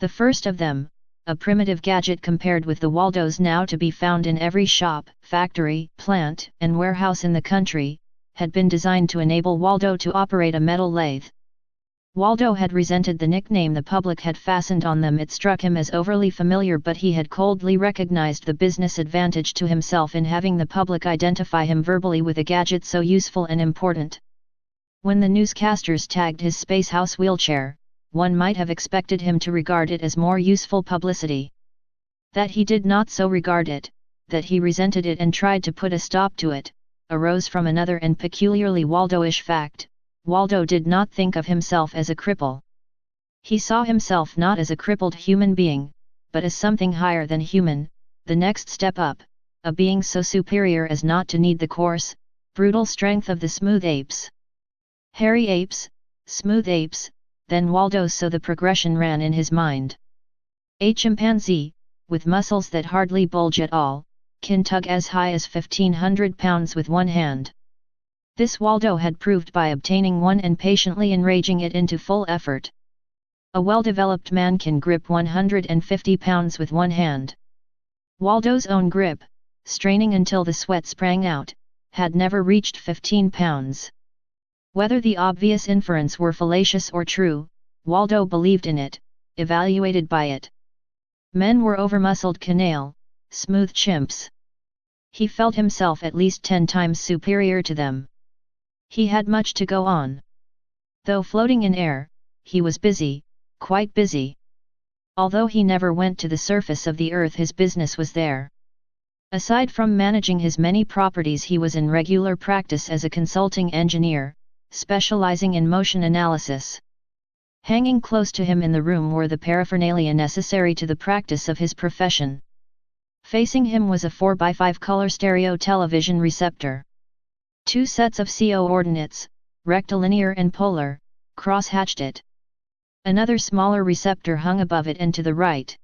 The first of them, a primitive gadget compared with the Waldos now to be found in every shop, factory, plant, and warehouse in the country, had been designed to enable Waldo to operate a metal lathe. Waldo had resented the nickname the public had fastened on them. It struck him as overly familiar, but he had coldly recognized the business advantage to himself in having the public identify him verbally with a gadget so useful and important. When the newscasters tagged his space house wheelchair, one might have expected him to regard it as more useful publicity. That he did not so regard it, that he resented it and tried to put a stop to it, arose from another and peculiarly Waldo-ish fact: Waldo did not think of himself as a cripple. He saw himself not as a crippled human being, but as something higher than human, the next step up, a being so superior as not to need the coarse, brutal strength of the smooth apes. Hairy apes, smooth apes, then Waldo, so the progression ran in his mind. A chimpanzee, with muscles that hardly bulge at all, can tug as high as 1,500 pounds with one hand. This Waldo had proved by obtaining one and patiently enraging it into full effort. A well-developed man can grip 150 pounds with one hand. Waldo's own grip, straining until the sweat sprang out, had never reached 15 pounds. Whether the obvious inference were fallacious or true, Waldo believed in it, evaluated by it. Men were over-muscled canaille, smooth chimps. He felt himself at least 10 times superior to them. He had much to go on. Though floating in air, he was busy, quite busy. Although he never went to the surface of the earth, his business was there. Aside from managing his many properties, he was in regular practice as a consulting engineer, specializing in motion analysis. Hanging close to him in the room were the paraphernalia necessary to the practice of his profession. Facing him was a 4x5 color stereo television receptor. 2 sets of coordinates, rectilinear and polar, cross-hatched it. Another smaller receptor hung above it and to the right.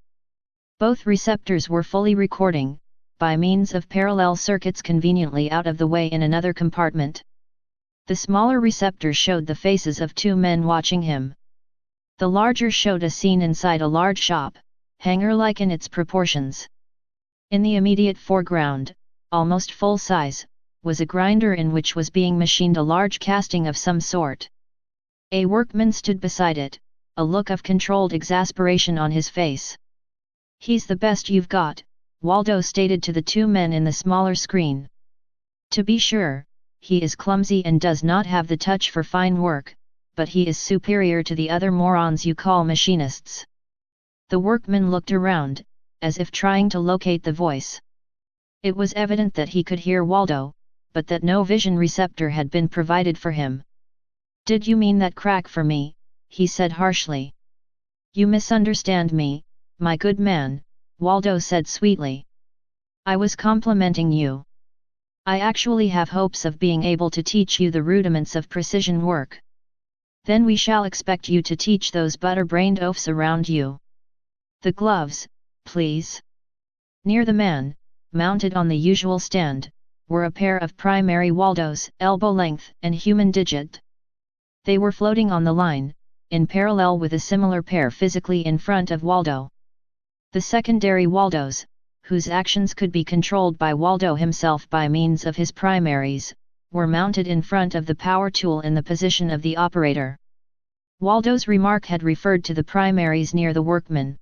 Both receptors were fully recording, by means of parallel circuits conveniently out of the way in another compartment. The smaller receptor showed the faces of 2 men watching him. The larger showed a scene inside a large shop, hangar-like in its proportions. In the immediate foreground, almost full size, was a grinder in which was being machined a large casting of some sort. A workman stood beside it, a look of controlled exasperation on his face. "He's the best you've got," Waldo stated to the 2 men in the smaller screen. "To be sure, he is clumsy and does not have the touch for fine work, but he is superior to the other morons you call machinists." The workman looked around, as if trying to locate the voice. It was evident that he could hear Waldo, but that no vision receptor had been provided for him. "Did you mean that crack for me?" he said harshly. "You misunderstand me, my good man," Waldo said sweetly. "I was complimenting you. I actually have hopes of being able to teach you the rudiments of precision work. Then we shall expect you to teach those butter-brained oafs around you. The gloves, please." Near the man, mounted on the usual stand, were a pair of primary Waldos, elbow length and human digit. They were floating on the line, in parallel with a similar pair physically in front of Waldo. The secondary Waldos, whose actions could be controlled by Waldo himself by means of his primaries, were mounted in front of the power tool in the position of the operator. Waldo's remark had referred to the primaries near the workman.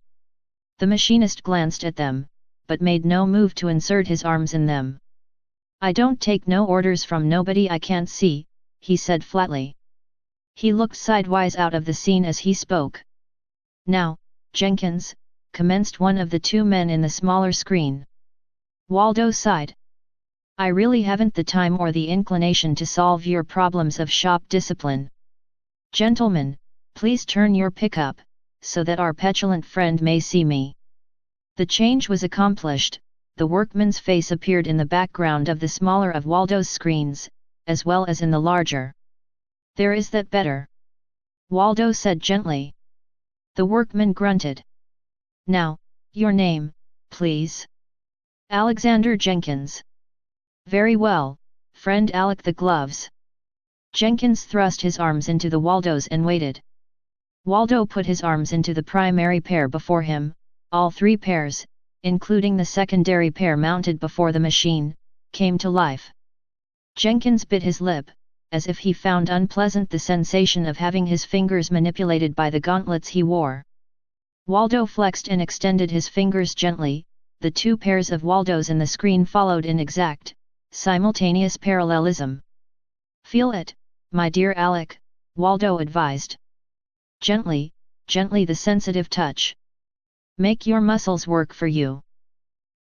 The machinist glanced at them, but made no move to insert his arms in them. "I don't take no orders from nobody I can't see," he said flatly. He looked sidewise out of the scene as he spoke. "Now, Jenkins," commenced one of the 2 men in the smaller screen. Waldo sighed. "I really haven't the time or the inclination to solve your problems of shop discipline. Gentlemen, please turn your pickup, so that our petulant friend may see me." The change was accomplished. The workman's face appeared in the background of the smaller of Waldo's screens, as well as in the larger. "There is that better," Waldo said gently. The workman grunted. "Now, your name, please." "Alexander Jenkins." "Very well, friend Alec the Gloves." Jenkins thrust his arms into the Waldos and waited. Waldo put his arms into the primary pair before him. All 3 pairs, including the secondary pair mounted before the machine, came to life. Jenkins bit his lip, as if he found unpleasant the sensation of having his fingers manipulated by the gauntlets he wore. Waldo flexed and extended his fingers gently. The 2 pairs of Waldos in the screen followed in exact, simultaneous parallelism. "Feel it, my dear Alec," Waldo advised. "Gently, gently, the sensitive touch. Make your muscles work for you."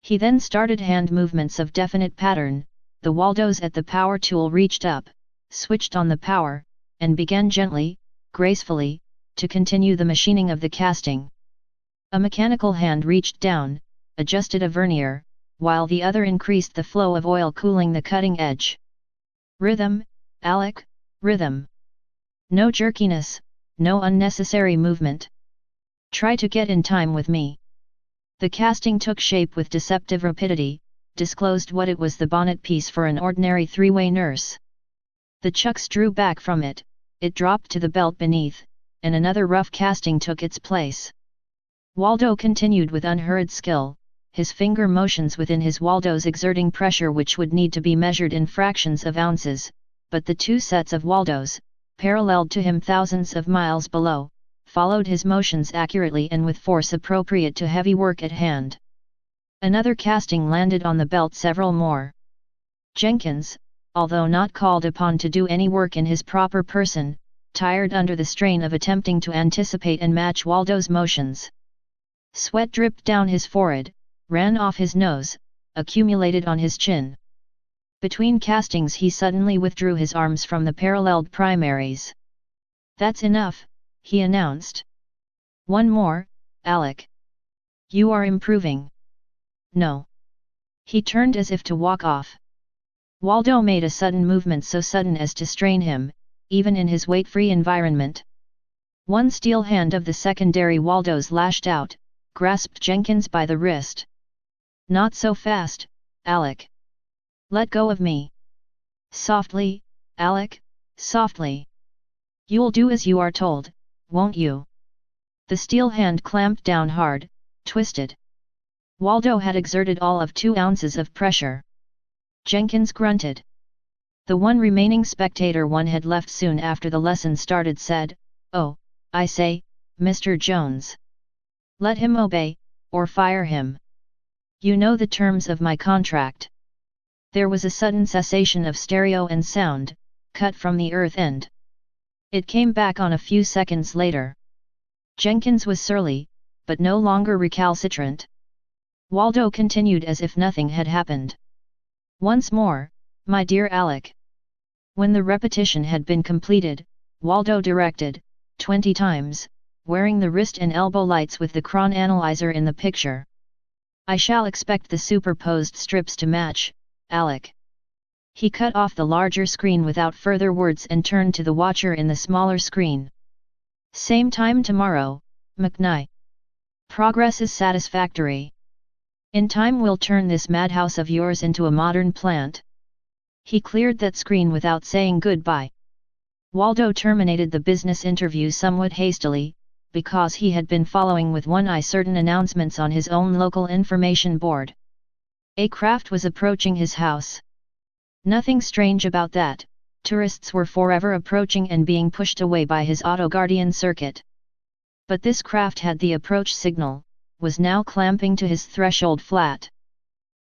He then started hand movements of definite pattern. The Waldos at the power tool reached up, switched on the power, and began gently, gracefully, to continue the machining of the casting. A mechanical hand reached down, adjusted a vernier, while the other increased the flow of oil cooling the cutting edge. Rhythm, Alec, rhythm. No jerkiness, no unnecessary movement. Try to get in time with me. The casting took shape with deceptive rapidity, disclosed what it was, the bonnet piece for an ordinary three-way nurse. The chucks drew back from it, it dropped to the belt beneath, and another rough casting took its place. Waldo continued with unhurried skill, his finger motions within his Waldo's exerting pressure which would need to be measured in fractions of ounces, but the two sets of Waldos, paralleled to him thousands of miles below, followed his motions accurately and with force appropriate to heavy work at hand. Another casting landed on the belt, several more. Jenkins, although not called upon to do any work in his proper person, tired under the strain of attempting to anticipate and match Waldo's motions. Sweat dripped down his forehead, ran off his nose, accumulated on his chin. Between castings he suddenly withdrew his arms from the paralleled primaries. "That's enough," he announced. "One more, Alec. You are improving." "No." He turned as if to walk off. Waldo made a sudden movement, so sudden as to strain him, even in his weight-free environment. One steel hand of the secondary Waldo's lashed out, grasped Jenkins by the wrist. "Not so fast, Alec. Let go of me. Softly, Alec, softly. You'll do as you are told, won't you?" The steel hand clamped down hard, twisted. Waldo had exerted all of 2 ounces of pressure. Jenkins grunted. The one remaining spectator one had left soon after the lesson started said, "Oh, I say, Mr. Jones. Let him obey, or fire him. You know the terms of my contract." There was a sudden cessation of stereo and sound, cut from the earth end. It came back on a few seconds later. Jenkins was surly, but no longer recalcitrant. Waldo continued as if nothing had happened. "Once more, my dear Alec." When the repetition had been completed, Waldo directed, 20 times, wearing the wrist and elbow lights with the chron analyzer in the picture. "I shall expect the superposed strips to match, Alec." He cut off the larger screen without further words and turned to the watcher in the smaller screen. "Same time tomorrow, McKnight. Progress is satisfactory. In time we'll turn this madhouse of yours into a modern plant." He cleared that screen without saying goodbye. Waldo terminated the business interview somewhat hastily, because he had been following with one eye certain announcements on his own local information board. A craft was approaching his house. Nothing strange about that, tourists were forever approaching and being pushed away by his auto guardian circuit. But this craft had the approach signal, was now clamping to his threshold flat.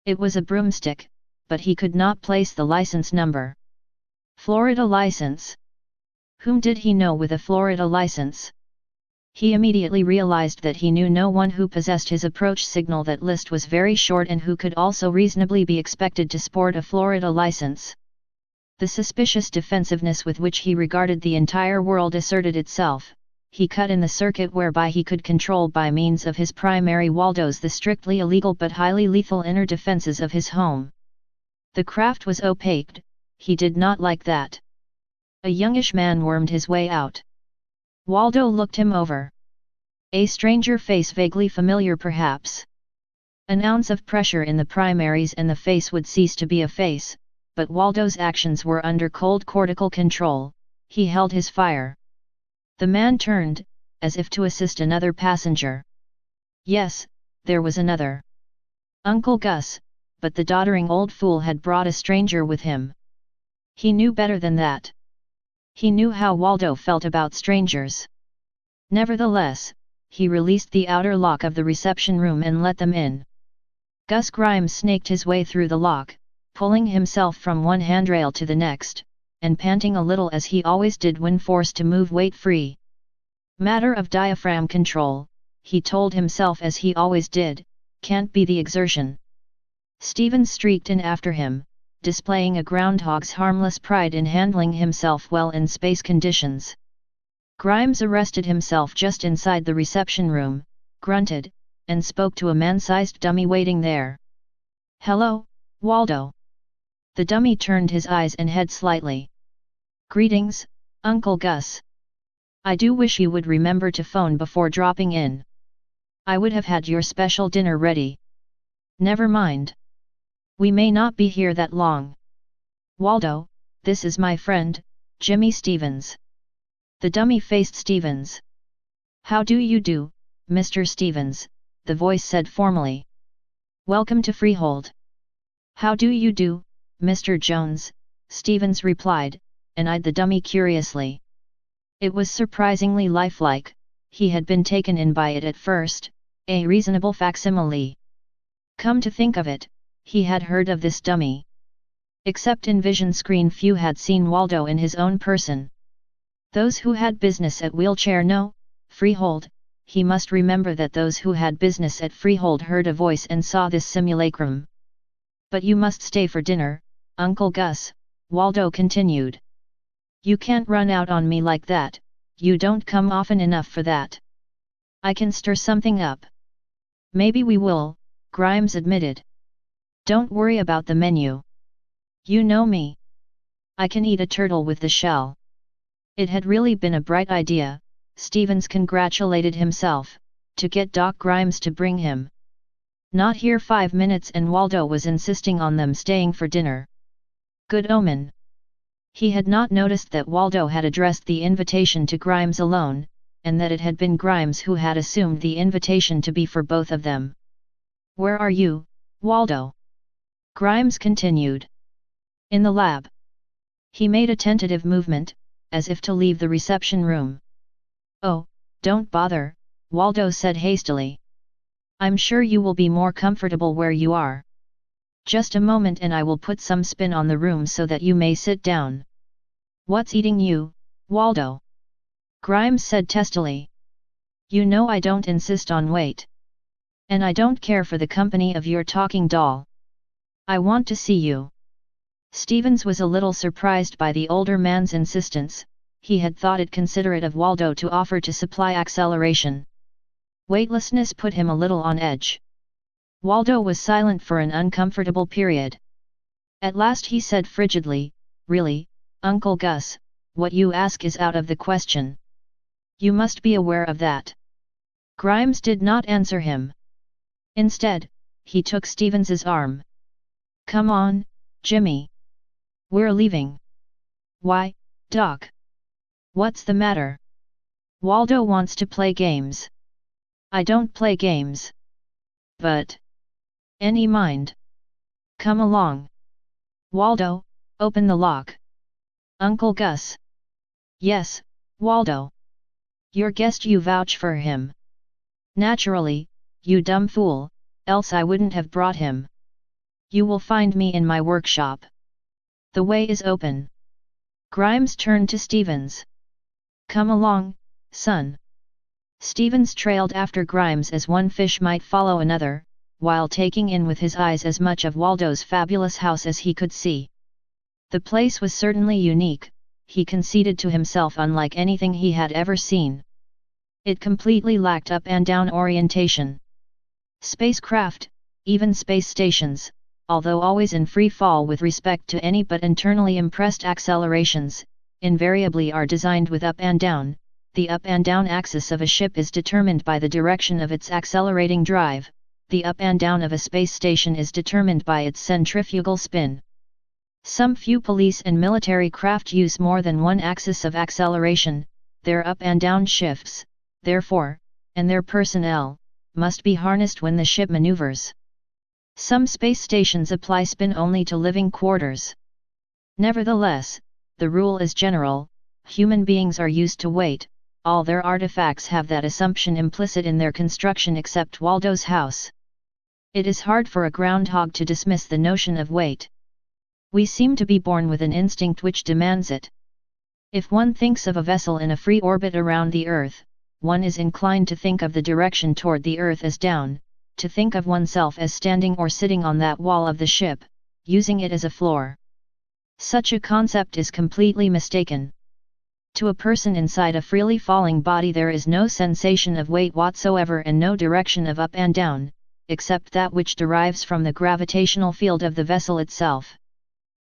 It was a broomstick, but he could not place the license number. Florida license. Whom did he know with a Florida license? He immediately realized that he knew no one who possessed his approach signal. That list was very short and who could also reasonably be expected to sport a Florida license. The suspicious defensiveness with which he regarded the entire world asserted itself. He cut in the circuit whereby he could control by means of his primary Waldos the strictly illegal but highly lethal inner defenses of his home. The craft was opaqued, he did not like that. A youngish man wormed his way out. Waldo looked him over. A stranger face vaguely familiar perhaps. An ounce of pressure in the primaries and the face would cease to be a face, but Waldo's actions were under cold cortical control. He held his fire. The man turned, as if to assist another passenger. Yes, there was another. Uncle Gus, but the doddering old fool had brought a stranger with him. He knew better than that. He knew how Waldo felt about strangers. Nevertheless, he released the outer lock of the reception room and let them in. Gus Grimes snaked his way through the lock, pulling himself from one handrail to the next, and panting a little as he always did when forced to move weight-free. Matter of diaphragm control, he told himself as he always did, can't be the exertion. Stevens streaked in after him, displaying a groundhog's harmless pride in handling himself well in space conditions. Grimes arrested himself just inside the reception room, grunted, and spoke to a man-sized dummy waiting there. "Hello, Waldo." The dummy turned his eyes and head slightly. "Greetings, Uncle Gus. I do wish you would remember to phone before dropping in. I would have had your special dinner ready." "Never mind. We may not be here that long. Waldo, this is my friend, Jimmy Stevens." The dummy faced Stevens. "How do you do, Mr. Stevens?" the voice said formally. "Welcome to Freehold." "How do you do, Mr. Jones?" Stevens replied, and eyed the dummy curiously. It was surprisingly lifelike. He had been taken in by it at first, a reasonable facsimile. Come to think of it, he had heard of this dummy. Except in vision screen, few had seen Waldo in his own person. Those who had business at Wheelchair No. Freehold, he must remember that those who had business at Freehold heard a voice and saw this simulacrum. "But you must stay for dinner, Uncle Gus," Waldo continued. "You can't run out on me like that, you don't come often enough for that. I can stir something up." "Maybe we will," Grimes admitted. "Don't worry about the menu. You know me. I can eat a turtle with the shell." It had really been a bright idea, Stevens congratulated himself, to get Doc Grimes to bring him. Not here 5 minutes and Waldo was insisting on them staying for dinner. Good omen. He had not noticed that Waldo had addressed the invitation to Grimes alone, and that it had been Grimes who had assumed the invitation to be for both of them. "Where are you, Waldo?" Grimes continued. "In the lab." He made a tentative movement, as if to leave the reception room. "Oh, don't bother," Waldo said hastily. "I'm sure you will be more comfortable where you are. Just a moment and I will put some spin on the room so that you may sit down." "What's eating you, Waldo?" Grimes said testily. "You know I don't insist on weight. And I don't care for the company of your talking doll. I want to see you." Stevens was a little surprised by the older man's insistence. He had thought it considerate of Waldo to offer to supply acceleration. Weightlessness put him a little on edge. Waldo was silent for an uncomfortable period. At last he said frigidly, "Really, Uncle Gus, what you ask is out of the question. You must be aware of that." Grimes did not answer him. Instead, he took Stevens's arm. "Come on, Jimmy. We're leaving." "Why, Doc? What's the matter?" "Waldo wants to play games." "I don't play games." "But any mind. Come along." "Waldo, open the lock." "Uncle Gus." "Yes, Waldo. Your guest, you vouch for him." "Naturally, you dumb fool, else I wouldn't have brought him." "You will find me in my workshop. The way is open." Grimes turned to Stevens. "Come along, son." Stevens trailed after Grimes as one fish might follow another, while taking in with his eyes as much of Waldo's fabulous house as he could see. The place was certainly unique, he conceded to himself, unlike anything he had ever seen. It completely lacked up and down orientation. Spacecraft, even space stations, although always in free fall with respect to any but internally impressed accelerations, invariably are designed with up and down. The up and down axis of a ship is determined by the direction of its accelerating drive, the up and down of a space station is determined by its centrifugal spin. Some few police and military craft use more than one axis of acceleration, their up and down shifts, therefore, and their personnel, must be harnessed when the ship maneuvers. Some space stations apply spin only to living quarters. Nevertheless, the rule is general, human beings are used to weight, all their artifacts have that assumption implicit in their construction except Waldo's house. It is hard for a groundhog to dismiss the notion of weight. We seem to be born with an instinct which demands it. If one thinks of a vessel in a free orbit around the Earth, one is inclined to think of the direction toward the Earth as down, to think of oneself as standing or sitting on that wall of the ship, using it as a floor. Such a concept is completely mistaken. To a person inside a freely falling body there is no sensation of weight whatsoever and no direction of up and down, except that which derives from the gravitational field of the vessel itself.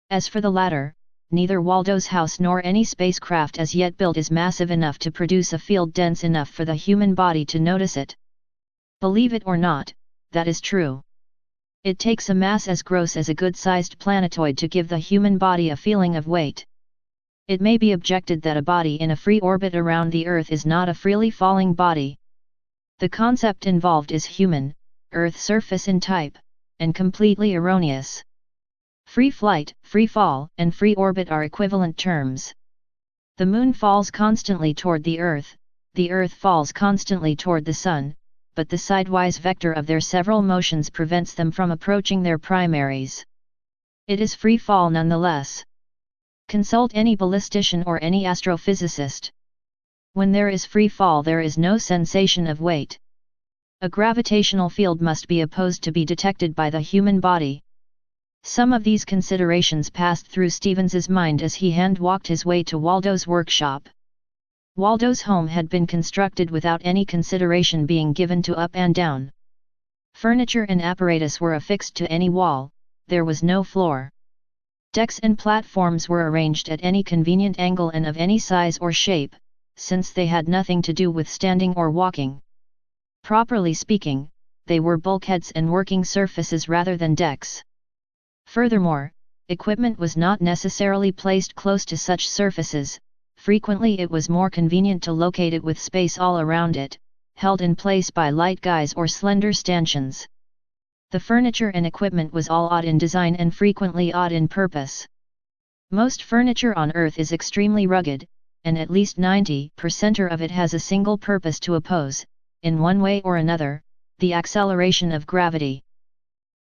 As for the latter, neither Waldo's house nor any spacecraft as yet built is massive enough to produce a field dense enough for the human body to notice it. Believe it or not, that is true. It takes a mass as gross as a good-sized planetoid to give the human body a feeling of weight. It may be objected that a body in a free orbit around the Earth is not a freely falling body. The concept involved is human, Earth surface in type, and completely erroneous. Free flight, free fall, and free orbit are equivalent terms. The Moon falls constantly toward the Earth falls constantly toward the Sun, but the sidewise vector of their several motions prevents them from approaching their primaries. It is free fall nonetheless. Consult any ballistician or any astrophysicist. When there is free fall there is no sensation of weight. A gravitational field must be opposed to be detected by the human body. Some of these considerations passed through Stevens's mind as he hand-walked his way to Waldo's workshop. Waldo's home had been constructed without any consideration being given to up and down. Furniture and apparatus were affixed to any wall, there was no floor. Decks and platforms were arranged at any convenient angle and of any size or shape, since they had nothing to do with standing or walking. Properly speaking, they were bulkheads and working surfaces rather than decks. Furthermore, equipment was not necessarily placed close to such surfaces. Frequently it was more convenient to locate it with space all around it, held in place by light guys or slender stanchions. The furniture and equipment was all odd in design and frequently odd in purpose. Most furniture on Earth is extremely rugged, and at least 90% of it has a single purpose to oppose, in one way or another, the acceleration of gravity.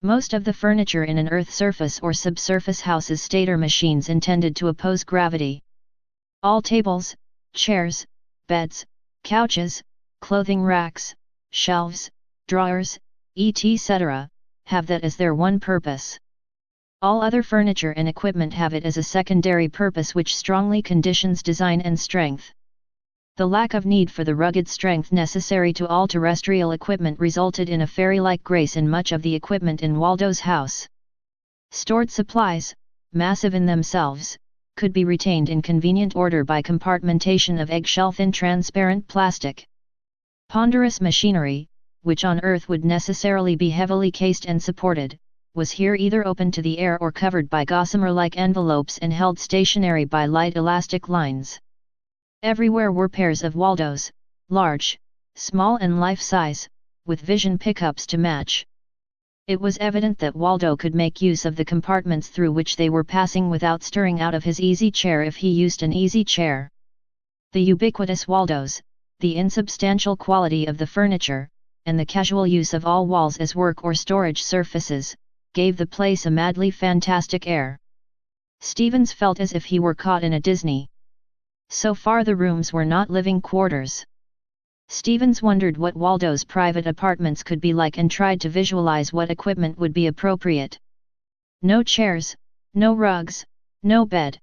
Most of the furniture in an Earth surface or subsurface house is stator machines intended to oppose gravity. All tables, chairs, beds, couches, clothing racks, shelves, drawers, etc., have that as their one purpose. All other furniture and equipment have it as a secondary purpose which strongly conditions design and strength. The lack of need for the rugged strength necessary to all terrestrial equipment resulted in a fairy-like grace in much of the equipment in Waldo's house. Stored supplies, massive in themselves, could be retained in convenient order by compartmentation of eggshell-thin transparent plastic. Ponderous machinery, which on Earth would necessarily be heavily cased and supported, was here either open to the air or covered by gossamer-like envelopes and held stationary by light elastic lines. Everywhere were pairs of Waldos, large, small and life-size, with vision pickups to match. It was evident that Waldo could make use of the compartments through which they were passing without stirring out of his easy chair if he used an easy chair. The ubiquitous Waldos, the insubstantial quality of the furniture, and the casual use of all walls as work or storage surfaces, gave the place a madly fantastic air. Stevens felt as if he were caught in a Disney. So far the rooms were not living quarters. Stevens wondered what Waldo's private apartments could be like and tried to visualize what equipment would be appropriate. No chairs, no rugs, no bed.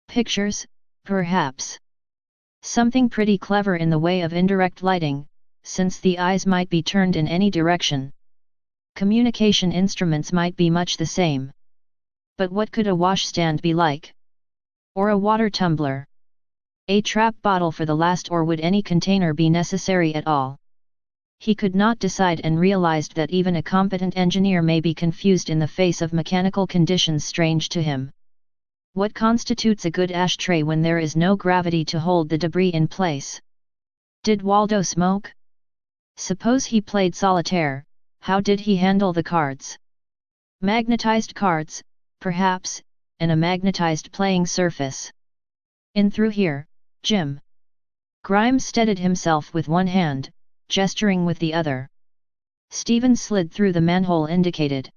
Pictures, perhaps. Something pretty clever in the way of indirect lighting, since the eyes might be turned in any direction. Communication instruments might be much the same. But what could a washstand be like? Or a water tumbler? A trap bottle for the last, or would any container be necessary at all? He could not decide and realized that even a competent engineer may be confused in the face of mechanical conditions strange to him. What constitutes a good ashtray when there is no gravity to hold the debris in place? Did Waldo smoke? Suppose he played solitaire, how did he handle the cards? Magnetized cards, perhaps, and a magnetized playing surface. In through here, Jim. Grimes steadied himself with one hand, gesturing with the other. Stevens slid through the manhole indicated.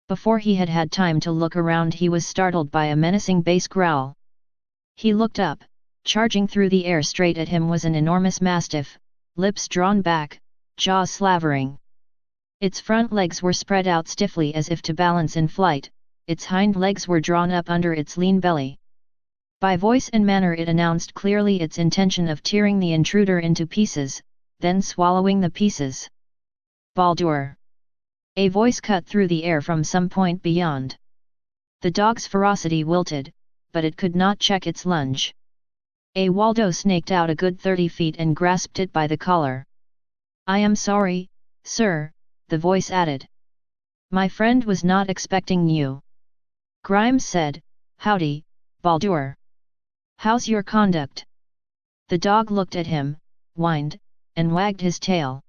Before he had had time to look around he was startled by a menacing bass growl. He looked up. Charging through the air straight at him was an enormous mastiff, lips drawn back, jaws slavering. Its front legs were spread out stiffly as if to balance in flight, its hind legs were drawn up under its lean belly. By voice and manner it announced clearly its intention of tearing the intruder into pieces, then swallowing the pieces. Baldur! A voice cut through the air from some point beyond. The dog's ferocity wilted, but it could not check its lunge. Waldo snaked out a good 30 feet and grasped it by the collar. "I am sorry, sir," the voice added. "My friend was not expecting you." Grimes said, "Howdy, Baldur. How's your conduct?" The dog looked at him, whined, and wagged his tail.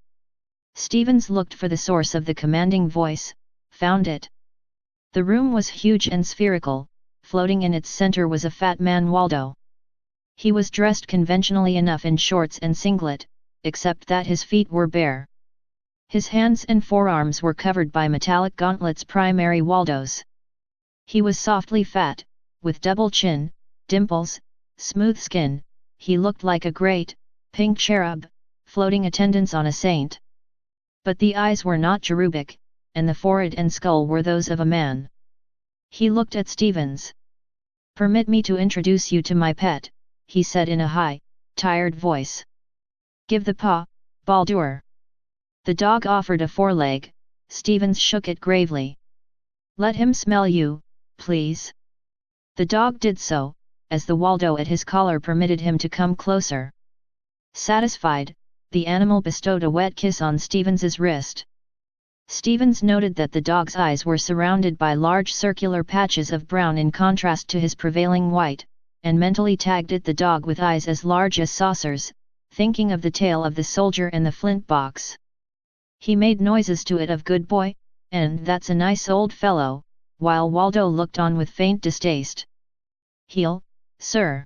Stevens looked for the source of the commanding voice, found it. The room was huge and spherical, floating in its center was a fat man, Waldo. He was dressed conventionally enough in shorts and singlet, except that his feet were bare. His hands and forearms were covered by metallic gauntlets, primary Waldo's. He was softly fat, with double chin, dimples, smooth skin. He looked like a great, pink cherub, floating attendance on a saint. But the eyes were not cherubic, and the forehead and skull were those of a man. He looked at Stevens. "Permit me to introduce you to my pet," he said in a high, tired voice. "Give the paw, Baldur." The dog offered a foreleg. Stevens shook it gravely. "Let him smell you, please." The dog did so, as the Waldo at his collar permitted him to come closer. Satisfied, the animal bestowed a wet kiss on Stevens's wrist. Stevens noted that the dog's eyes were surrounded by large circular patches of brown in contrast to his prevailing white, and mentally tagged it the dog with eyes as large as saucers, thinking of the tail of the soldier and the flint box. He made noises to it of "good boy," and "that's a nice old fellow," while Waldo looked on with faint distaste. "Heel, sir!"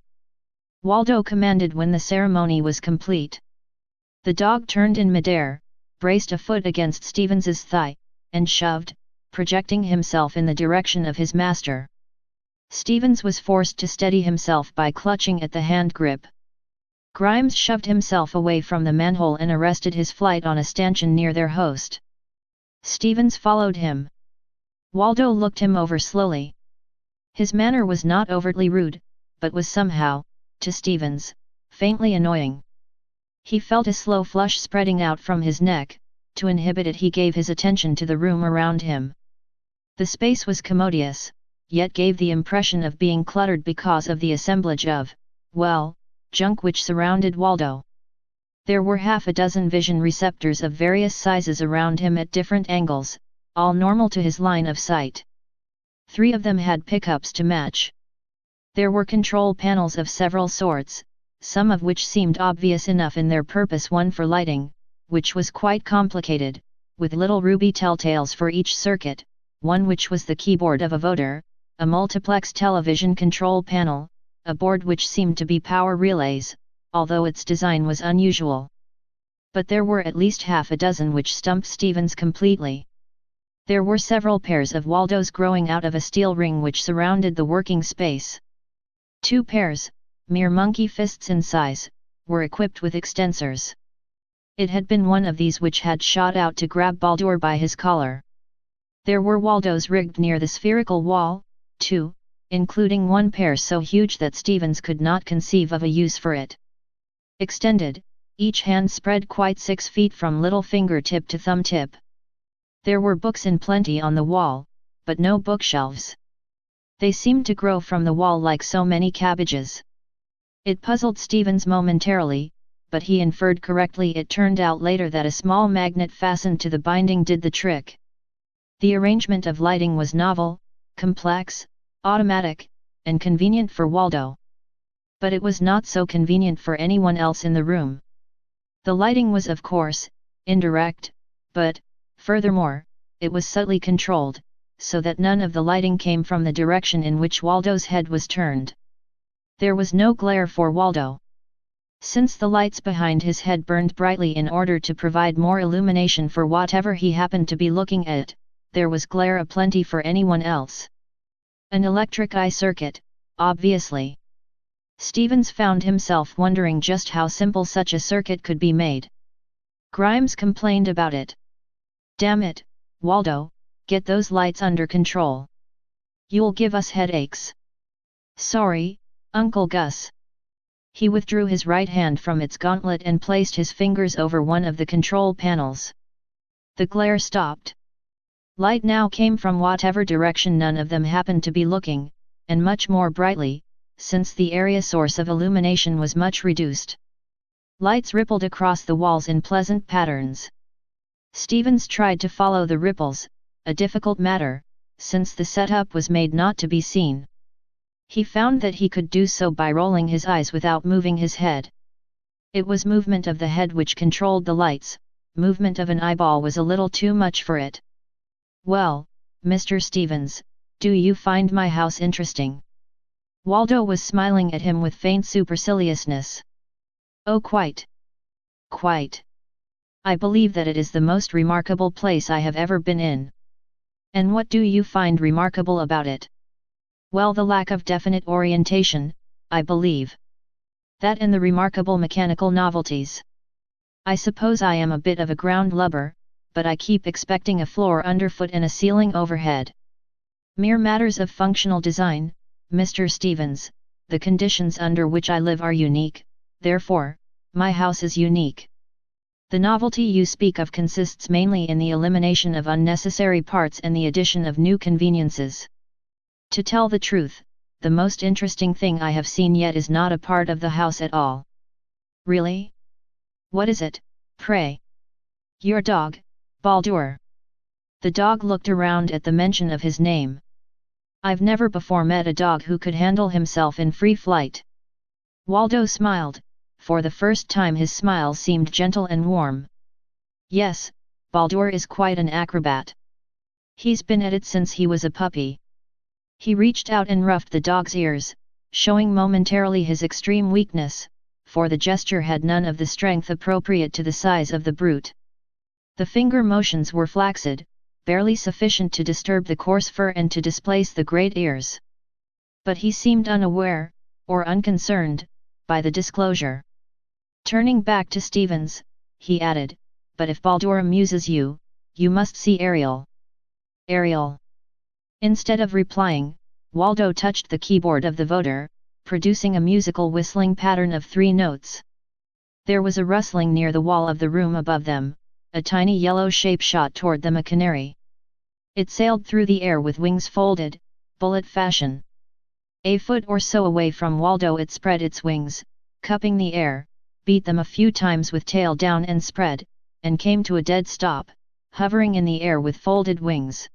Waldo commanded when the ceremony was complete. The dog turned in midair, braced a foot against Stevens's thigh, and shoved, projecting himself in the direction of his master. Stevens was forced to steady himself by clutching at the hand grip. Grimes shoved himself away from the manhole and arrested his flight on a stanchion near their host. Stevens followed him. Waldo looked him over slowly. His manner was not overtly rude, but was somehow, to Stevens, faintly annoying. He felt a slow flush spreading out from his neck. To inhibit it he gave his attention to the room around him. The space was commodious, yet gave the impression of being cluttered because of the assemblage of, well, junk which surrounded Waldo. There were half a dozen vision receptors of various sizes around him at different angles, all normal to his line of sight. 3 of them had pickups to match. There were control panels of several sorts, some of which seemed obvious enough in their purpose: one for lighting, which was quite complicated, with little ruby telltales for each circuit, one which was the keyboard of a voter, a multiplex television control panel, a board which seemed to be power relays, although its design was unusual. But there were at least half a dozen which stumped Stevens completely. There were several pairs of Waldos growing out of a steel ring which surrounded the working space. 2 pairs, mere monkey fists in size, were equipped with extensors. It had been one of these which had shot out to grab Baldur by his collar. There were Waldos rigged near the spherical wall, too, including one pair so huge that Stevens could not conceive of a use for it. Extended, each hand spread quite 6 feet from little fingertip to thumb tip. There were books in plenty on the wall, but no bookshelves. They seemed to grow from the wall like so many cabbages. It puzzled Stevens momentarily, but he inferred correctly. It turned out later that a small magnet fastened to the binding did the trick. The arrangement of lighting was novel, complex, automatic, and convenient for Waldo. But it was not so convenient for anyone else in the room. The lighting was, of course, indirect, but, furthermore, it was subtly controlled, so that none of the lighting came from the direction in which Waldo's head was turned. There was no glare for Waldo. Since the lights behind his head burned brightly in order to provide more illumination for whatever he happened to be looking at, there was glare aplenty for anyone else. An electric eye circuit, obviously. Stevens found himself wondering just how simple such a circuit could be made. Grimes complained about it. "Damn it, Waldo, get those lights under control. You'll give us headaches. Sorry, Uncle Gus. He withdrew his right hand from its gauntlet and placed his fingers over one of the control panels. The glare stopped. Light now came from whatever direction none of them happened to be looking, and much more brightly, since the area source of illumination was much reduced. Lights rippled across the walls in pleasant patterns. Stevens tried to follow the ripples, a difficult matter, since the setup was made not to be seen. He found that he could do so by rolling his eyes without moving his head. It was movement of the head which controlled the lights, movement of an eyeball was a little too much for it. Well, Mr. Stevens, do you find my house interesting? Waldo was smiling at him with faint superciliousness. Oh, quite. Quite. I believe that it is the most remarkable place I have ever been in. And what do you find remarkable about it? Well, the lack of definite orientation, I believe. That and the remarkable mechanical novelties. I suppose I am a bit of a ground lubber, but I keep expecting a floor underfoot and a ceiling overhead. Mere matters of functional design, Mr. Stevens, the conditions under which I live are unique, therefore, my house is unique. The novelty you speak of consists mainly in the elimination of unnecessary parts and the addition of new conveniences. To tell the truth, the most interesting thing I have seen yet is not a part of the house at all. Really? What is it, pray? Your dog, Baldur. The dog looked around at the mention of his name. I've never before met a dog who could handle himself in free flight. Waldo smiled, for the first time his smile seemed gentle and warm. Yes, Baldur is quite an acrobat. He's been at it since he was a puppy. He reached out and ruffed the dog's ears, showing momentarily his extreme weakness, for the gesture had none of the strength appropriate to the size of the brute. The finger motions were flaccid, barely sufficient to disturb the coarse fur and to displace the great ears. But he seemed unaware, or unconcerned, by the disclosure. Turning back to Stevens, he added, but if Baldur amuses you, you must see Ariel. Ariel. Instead of replying, Waldo touched the keyboard of the voder, producing a musical whistling pattern of 3 notes. There was a rustling near the wall of the room above them, a tiny yellow shape shot toward them, a canary. It sailed through the air with wings folded, bullet fashion. A foot or so away from Waldo it spread its wings, cupping the air, beat them a few times with tail down and spread, and came to a dead stop, hovering in the air with folded wings.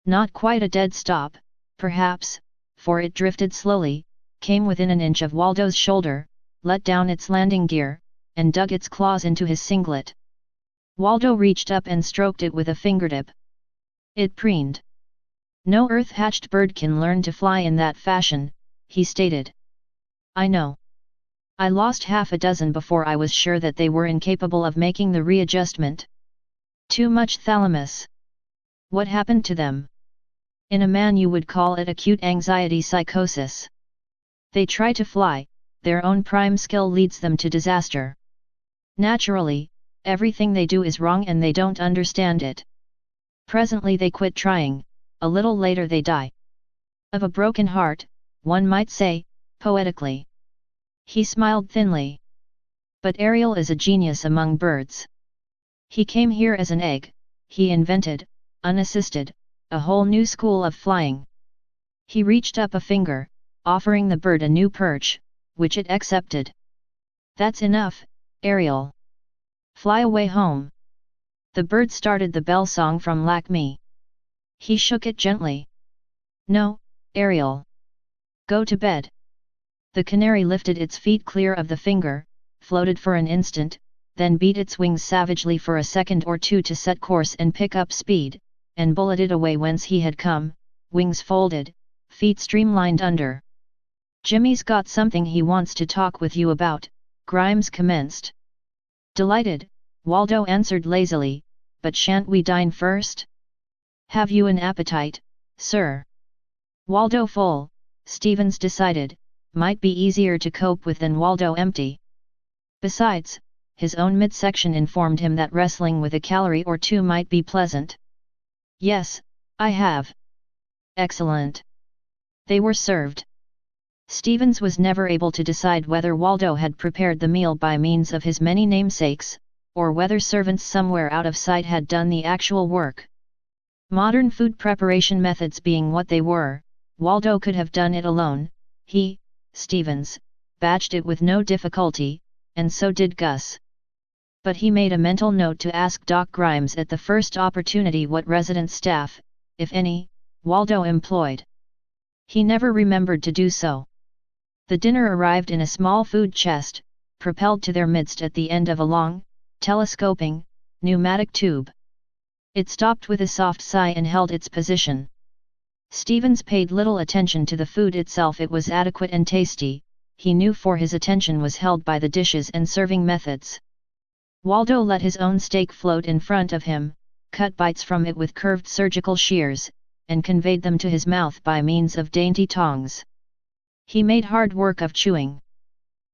Not quite a dead stop, perhaps, for it drifted slowly, came within an inch of Waldo's shoulder, let down its landing gear, and dug its claws into his singlet. Waldo reached up and stroked it with a fingertip. It preened. No earth-hatched bird can learn to fly in that fashion, he stated. I know. I lost half a dozen before I was sure that they were incapable of making the readjustment. Too much thalamus. What happened to them? In a man you would call it acute anxiety psychosis. They try to fly, their own prime skill leads them to disaster. Naturally, everything they do is wrong and they don't understand it. Presently they quit trying, a little later they die. Of a broken heart, one might say, poetically. He smiled thinly. But Ariel is a genius among birds. He came here as an egg, he invented, unassisted, a whole new school of flying. He reached up a finger, offering the bird a new perch, which it accepted. That's enough, Ariel. Fly away home. The bird started the bell song from Lakme. He shook it gently. No, Ariel. Go to bed. The canary lifted its feet clear of the finger, floated for an instant, then beat its wings savagely for a second or two to set course and pick up speed, and bulleted away whence he had come, wings folded, feet streamlined under. Jimmy's got something he wants to talk with you about, Grimes commenced. Delighted, Waldo answered lazily, but shan't we dine first? Have you an appetite, sir? Waldo full, Stevens decided, might be easier to cope with than Waldo empty. Besides, his own midsection informed him that wrestling with a calorie or two might be pleasant. Yes, I have. Excellent. They were served. Stevens was never able to decide whether Waldo had prepared the meal by means of his many namesakes, or whether servants somewhere out of sight had done the actual work. Modern food preparation methods being what they were, Waldo could have done it alone. He, Stevens, batched it with no difficulty, and so did Gus. But he made a mental note to ask Doc Grimes at the first opportunity what resident staff, if any, Waldo employed. He never remembered to do so. The dinner arrived in a small food chest, propelled to their midst at the end of a long, telescoping, pneumatic tube. It stopped with a soft sigh and held its position. Stevens paid little attention to the food itself. It was adequate and tasty, he knew, for his attention was held by the dishes and serving methods. Waldo let his own steak float in front of him, cut bites from it with curved surgical shears, and conveyed them to his mouth by means of dainty tongs. He made hard work of chewing.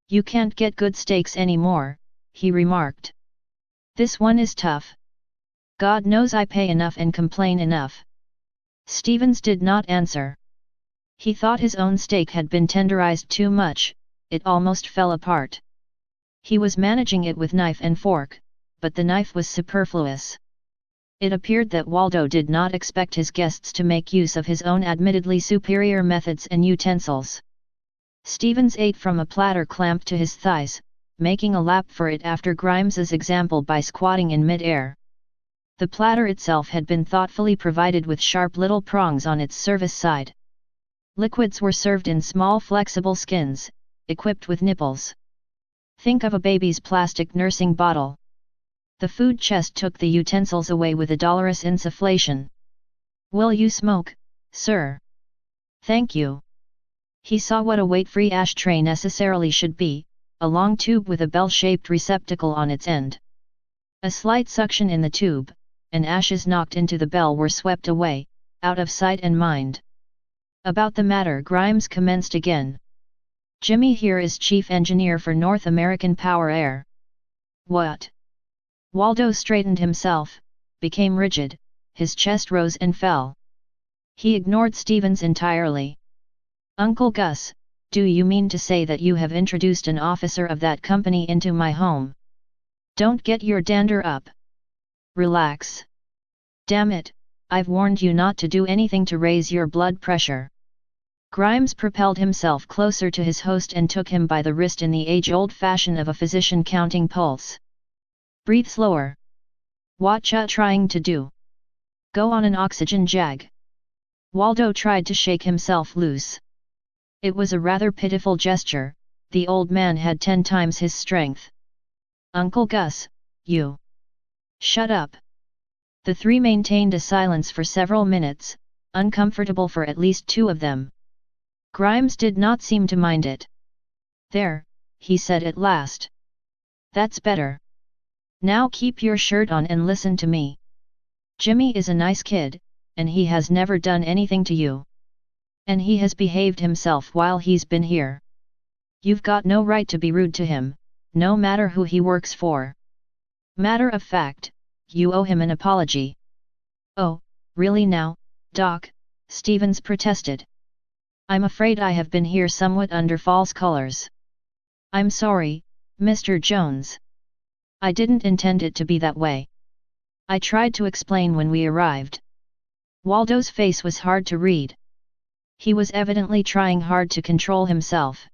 "You can't get good steaks anymore," he remarked. "This one is tough. God knows I pay enough and complain enough." Stevens did not answer. He thought his own steak had been tenderized too much, it almost fell apart. He was managing it with knife and fork, but the knife was superfluous. It appeared that Waldo did not expect his guests to make use of his own admittedly superior methods and utensils. Stevens ate from a platter clamped to his thighs, making a lap for it after Grimes's example by squatting in mid-air. The platter itself had been thoughtfully provided with sharp little prongs on its service side. Liquids were served in small flexible skins, equipped with nipples. Think of a baby's plastic nursing bottle. The food chest took the utensils away with a dolorous insufflation. "Will you smoke, sir?" "Thank you." He saw what a weight-free ashtray necessarily should be, a long tube with a bell-shaped receptacle on its end. A slight suction in the tube, and ashes knocked into the bell were swept away, out of sight and mind. "About the matter," Grimes commenced again. "Jimmy here is chief engineer for North American Power Air." "What?" Waldo straightened himself, became rigid, his chest rose and fell. He ignored Stevens entirely. "Uncle Gus, do you mean to say that you have introduced an officer of that company into my home? Don't get your dander up. Relax. Damn it, I've warned you not to do anything to raise your blood pressure." Grimes propelled himself closer to his host and took him by the wrist in the age-old fashion of a physician counting pulse. "Breathe slower. What ya trying to do? Go on an oxygen jag." Waldo tried to shake himself loose. It was a rather pitiful gesture, the old man had 10 times his strength. "Uncle Gus, you..." "Shut up." The three maintained a silence for several minutes, uncomfortable for at least 2 of them. Grimes did not seem to mind it. "There," he said at last. "That's better. Now keep your shirt on and listen to me. Jimmy is a nice kid, and he has never done anything to you. And he has behaved himself while he's been here. You've got no right to be rude to him, no matter who he works for. Matter of fact, you owe him an apology." "Oh, really now, Doc?" Stevens protested. "I'm afraid I have been here somewhat under false colors. I'm sorry, Mr. Jones. I didn't intend it to be that way. I tried to explain when we arrived." Waldo's face was hard to read. He was evidently trying hard to control himself.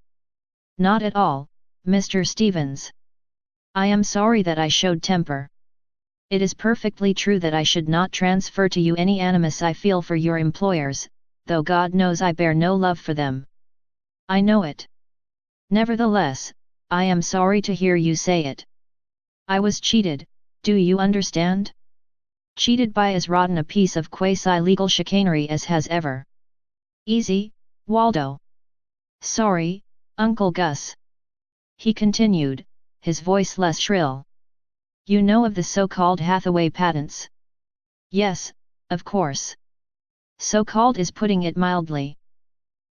"Not at all, Mr. Stevens. I am sorry that I showed temper. It is perfectly true that I should not transfer to you any animus I feel for your employers, though God knows I bear no love for them. I know it. Nevertheless, I am sorry to hear you say it. I was cheated, do you understand? Cheated by as rotten a piece of quasi-legal chicanery as has ever." "Easy, Waldo. Sorry, Uncle Gus." He continued, his voice less shrill. "You know of the so-called Hathaway patents?" "Yes, of course. So-called is putting it mildly.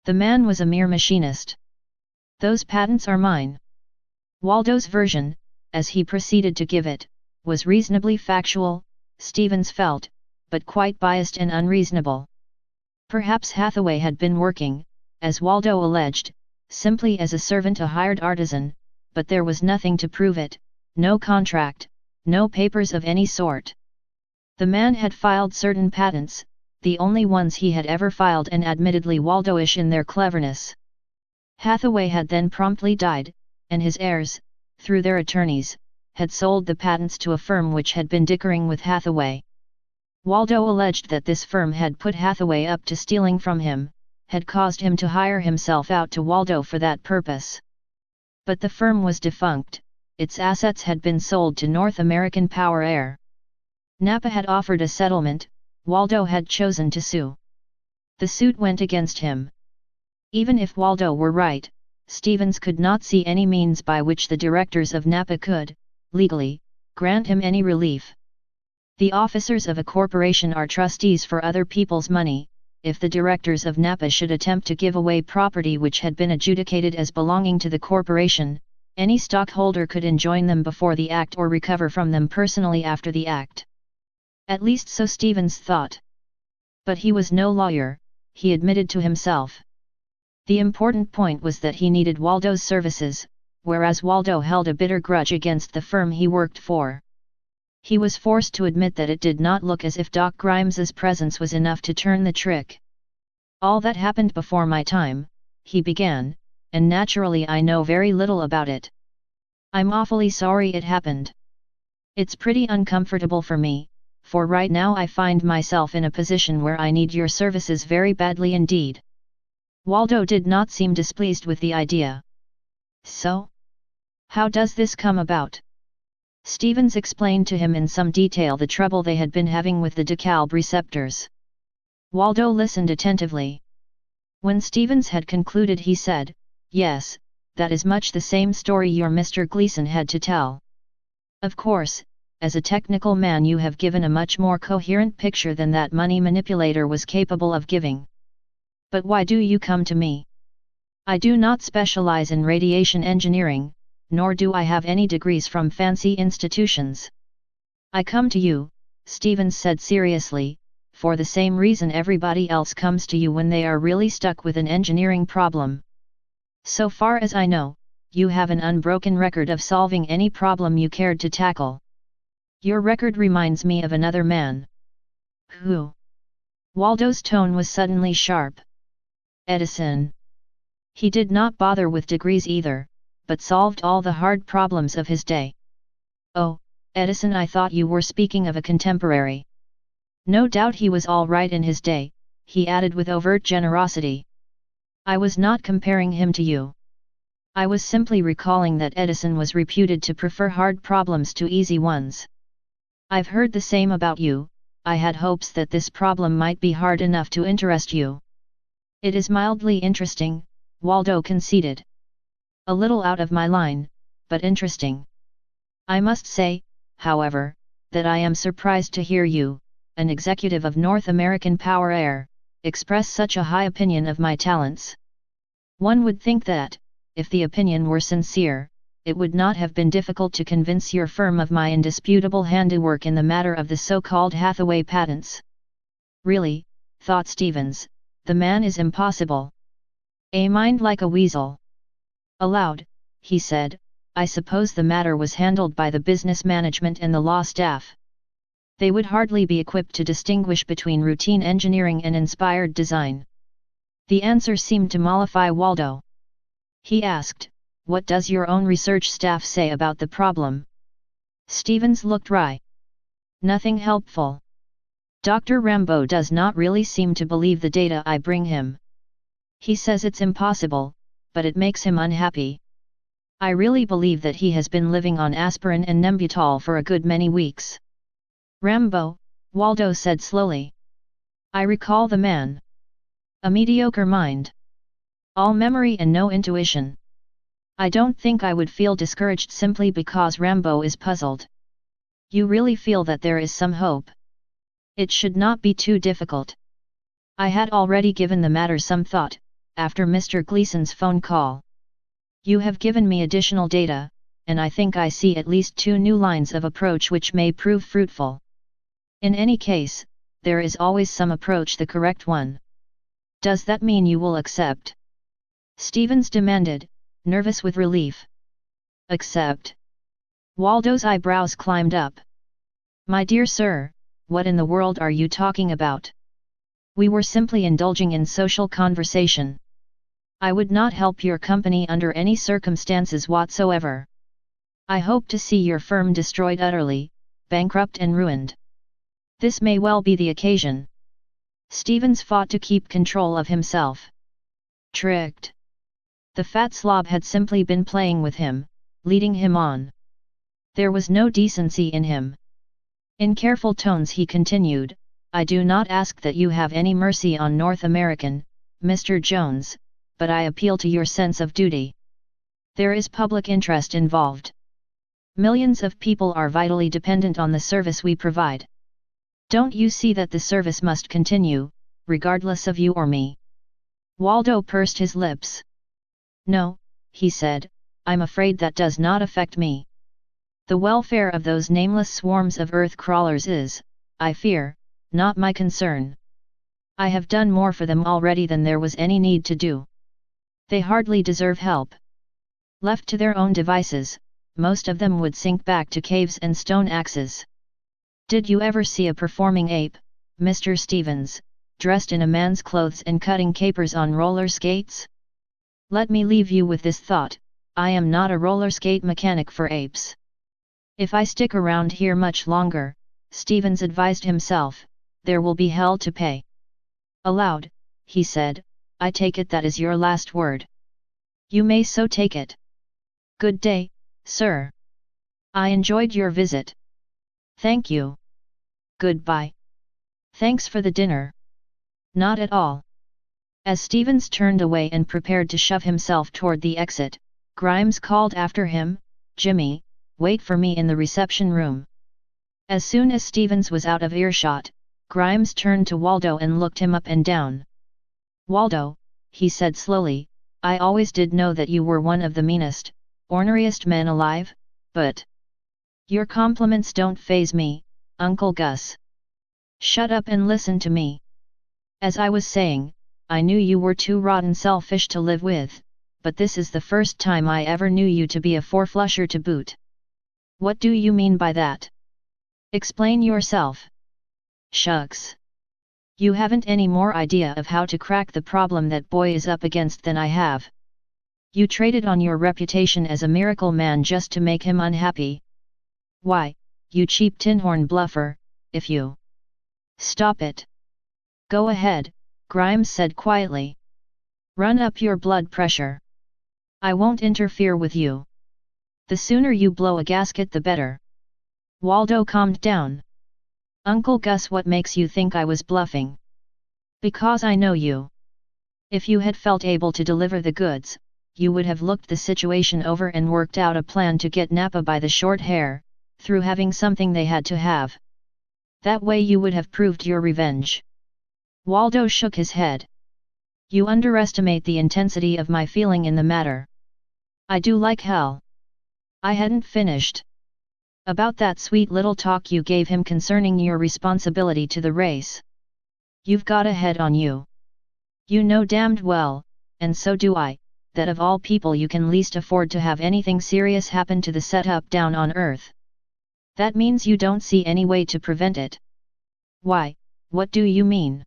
The man was a mere machinist. Those patents are mine." Waldo's version, as he proceeded to give it, was reasonably factual, Stevens felt, but quite biased and unreasonable. Perhaps Hathaway had been working, as Waldo alleged, simply as a servant, a hired artisan, but there was nothing to prove it, no contract, no papers of any sort. The man had filed certain patents, the only ones he had ever filed, and admittedly Waldo-ish in their cleverness. Hathaway had then promptly died, and his heirs, through their attorneys, had sold the patents to a firm which had been dickering with Hathaway. Waldo alleged that this firm had put Hathaway up to stealing from him, had caused him to hire himself out to Waldo for that purpose. But the firm was defunct, its assets had been sold to North American Power Air. Napa had offered a settlement, Waldo had chosen to sue. The suit went against him. Even if Waldo were right, Stevens could not see any means by which the directors of Napa could, legally, grant him any relief. The officers of a corporation are trustees for other people's money. If the directors of Napa should attempt to give away property which had been adjudicated as belonging to the corporation, any stockholder could enjoin them before the act or recover from them personally after the act. At least so Stevens thought. But he was no lawyer, he admitted to himself. The important point was that he needed Waldo's services, whereas Waldo held a bitter grudge against the firm he worked for. He was forced to admit that it did not look as if Doc Grimes's presence was enough to turn the trick. "All that happened before my time," he began, "and naturally I know very little about it. I'm awfully sorry it happened. It's pretty uncomfortable for me, for right now I find myself in a position where I need your services very badly indeed." Waldo did not seem displeased with the idea. "So? How does this come about?" Stevens explained to him in some detail the trouble they had been having with the DeKalb receptors. Waldo listened attentively. When Stevens had concluded he said, "Yes, that is much the same story your Mr. Gleason had to tell. Of course, as a technical man you have given a much more coherent picture than that money manipulator was capable of giving. But why do you come to me? I do not specialize in radiation engineering, nor do I have any degrees from fancy institutions. I come to you," Stevens said seriously, "for the same reason everybody else comes to you when they are really stuck with an engineering problem. So far as I know, you have an unbroken record of solving any problem you cared to tackle. Your record reminds me of another man." "Who?" Waldo's tone was suddenly sharp. "Edison. He did not bother with degrees either, but solved all the hard problems of his day." "Oh, Edison, I thought you were speaking of a contemporary." "No doubt he was all right in his day," he added with overt generosity. "I was not comparing him to you. I was simply recalling that Edison was reputed to prefer hard problems to easy ones. I've heard the same about you. I had hopes that this problem might be hard enough to interest you." "It is mildly interesting," Waldo conceded. "A little out of my line, but interesting. I must say, however, that I am surprised to hear you, an executive of North American Power Air, express such a high opinion of my talents. One would think that, if the opinion were sincere, it would not have been difficult to convince your firm of my indisputable handiwork in the matter of the so-called Hathaway patents." "Really," thought Stevens, "the man is impossible. A mind like a weasel." Aloud, he said, "I suppose the matter was handled by the business management and the law staff. They would hardly be equipped to distinguish between routine engineering and inspired design." The answer seemed to mollify Waldo. He asked, "What does your own research staff say about the problem?" Stevens looked wry. "Nothing helpful. Dr. Rambo does not really seem to believe the data I bring him. He says it's impossible, but it makes him unhappy. I really believe that he has been living on aspirin and Nembutal for a good many weeks." "Rambo," Waldo said slowly. "I recall the man. A mediocre mind. All memory and no intuition. I don't think I would feel discouraged simply because Rambo is puzzled. You really feel that there is some hope? It should not be too difficult." "I had already given the matter some thought, after Mr. Gleason's phone call. You have given me additional data, and I think I see at least 2 new lines of approach which may prove fruitful. In any case, there is always some approach the correct one. Does that mean you will accept?" Stevens demanded, nervous with relief. Accept. Waldo's eyebrows climbed up. My dear sir, what in the world are you talking about? We were simply indulging in social conversation. I would not help your company under any circumstances whatsoever. I hope to see your firm destroyed utterly, bankrupt and ruined. This may well be the occasion. Stevens fought to keep control of himself. Tricked. The fat slob had simply been playing with him, leading him on. There was no decency in him. In careful tones he continued, I do not ask that you have any mercy on North American, Mr. Jones, but I appeal to your sense of duty. There is public interest involved. Millions of people are vitally dependent on the service we provide. Don't you see that the service must continue, regardless of you or me? Waldo pursed his lips. No, he said, I'm afraid that does not affect me. The welfare of those nameless swarms of earth crawlers is, I fear, not my concern. I have done more for them already than there was any need to do. They hardly deserve help. Left to their own devices, most of them would sink back to caves and stone axes. Did you ever see a performing ape, Mr. Stevens, dressed in a man's clothes and cutting capers on roller skates? Let me leave you with this thought, I am not a roller skate mechanic for apes. If I stick around here much longer, Stevens advised himself, there will be hell to pay. Aloud, he said, I take it that is your last word. You may so take it. Good day, sir. I enjoyed your visit. Thank you. Goodbye. Thanks for the dinner. Not at all. As Stevens turned away and prepared to shove himself toward the exit, Grimes called after him, Jimmy, wait for me in the reception room. As soon as Stevens was out of earshot, Grimes turned to Waldo and looked him up and down. Waldo, he said slowly, I always did know that you were one of the meanest, orneriest men alive, but your compliments don't faze me, Uncle Gus. Shut up and listen to me. As I was saying, I knew you were too rotten selfish to live with, but this is the first time I ever knew you to be a four-flusher to boot. What do you mean by that? Explain yourself. Shucks. You haven't any more idea of how to crack the problem that boy is up against than I have. You traded on your reputation as a miracle man just to make him unhappy. Why, you cheap tinhorn bluffer, if you... Stop it. Go ahead, Grimes said quietly. Run up your blood pressure. I won't interfere with you. The sooner you blow a gasket the better. Waldo calmed down. Uncle Gus, what makes you think I was bluffing? Because I know you. If you had felt able to deliver the goods, you would have looked the situation over and worked out a plan to get Napa by the short hair, through having something they had to have. That way you would have proved your revenge. Waldo shook his head. You underestimate the intensity of my feeling in the matter. I do like hell. I hadn't finished. About that sweet little talk you gave him concerning your responsibility to the race. You've got a head on you. You know damned well, and so do I, that of all people you can least afford to have anything serious happen to the setup down on Earth. That means you don't see any way to prevent it. Why, what do you mean?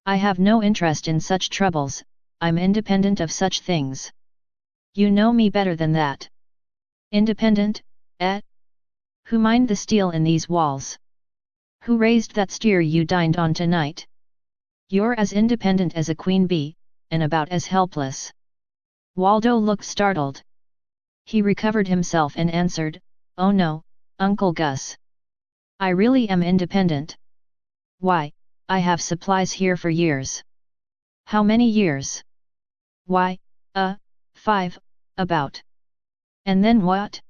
I have no interest in such troubles, I'm independent of such things. You know me better than that. Independent, eh? Who mined the steel in these walls? Who raised that steer you dined on tonight? You're as independent as a queen bee, and about as helpless. Waldo looked startled. He recovered himself and answered, Oh no, Uncle Gus. I really am independent. Why, I have supplies here for years. How many years? Why, 5, about. And then what?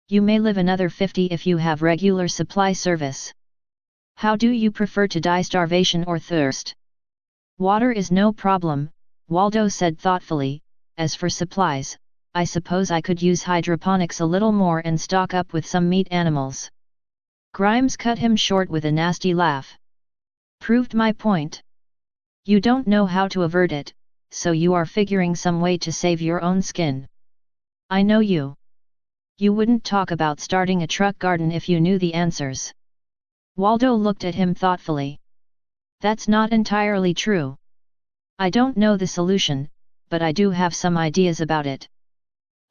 You may live another 50 if you have regular supply service. How do you prefer to die, starvation or thirst? Water is no problem, Waldo said thoughtfully. As for supplies, I suppose I could use hydroponics a little more and stock up with some meat animals. Grimes cut him short with a nasty laugh. Proved my point. You don't know how to avert it, so you are figuring some way to save your own skin. I know you. You wouldn't talk about starting a truck garden if you knew the answers. Waldo looked at him thoughtfully. That's not entirely true. I don't know the solution, but I do have some ideas about it.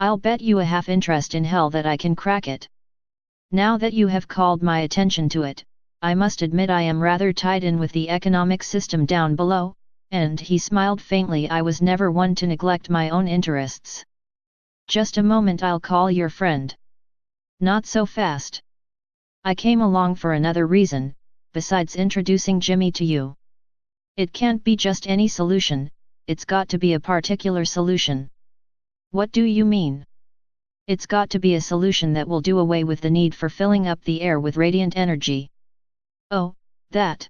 I'll bet you a half interest in hell that I can crack it. Now that you have called my attention to it, I must admit I am rather tied in with the economic system down below, and he smiled faintly. I was never one to neglect my own interests. Just a moment, I'll call your friend. Not so fast. I came along for another reason, besides introducing Jimmy to you. It can't be just any solution, it's got to be a particular solution. What do you mean? It's got to be a solution that will do away with the need for filling up the air with radiant energy. Oh, that.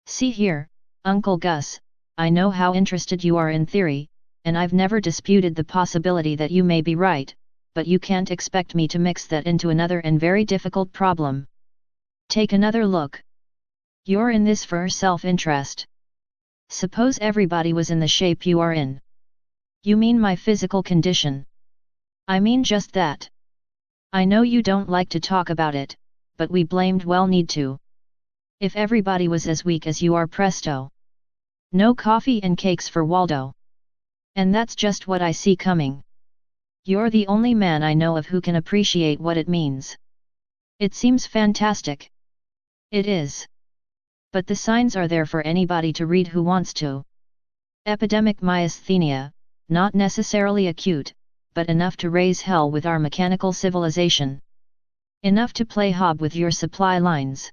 See here, Uncle Gus, I know how interested you are in theory, and I've never disputed the possibility that you may be right, but you can't expect me to mix that into another and very difficult problem. Take another look. You're in this for self-interest. Suppose everybody was in the shape you are in. You mean my physical condition? I mean just that. I know you don't like to talk about it, but we blamed well need to. If everybody was as weak as you are, presto. No coffee and cakes for Waldo. And that's just what I see coming. You're the only man I know of who can appreciate what it means. It seems fantastic. It is. But the signs are there for anybody to read who wants to. Epidemic myasthenia, not necessarily acute, but enough to raise hell with our mechanical civilization. Enough to play hob with your supply lines.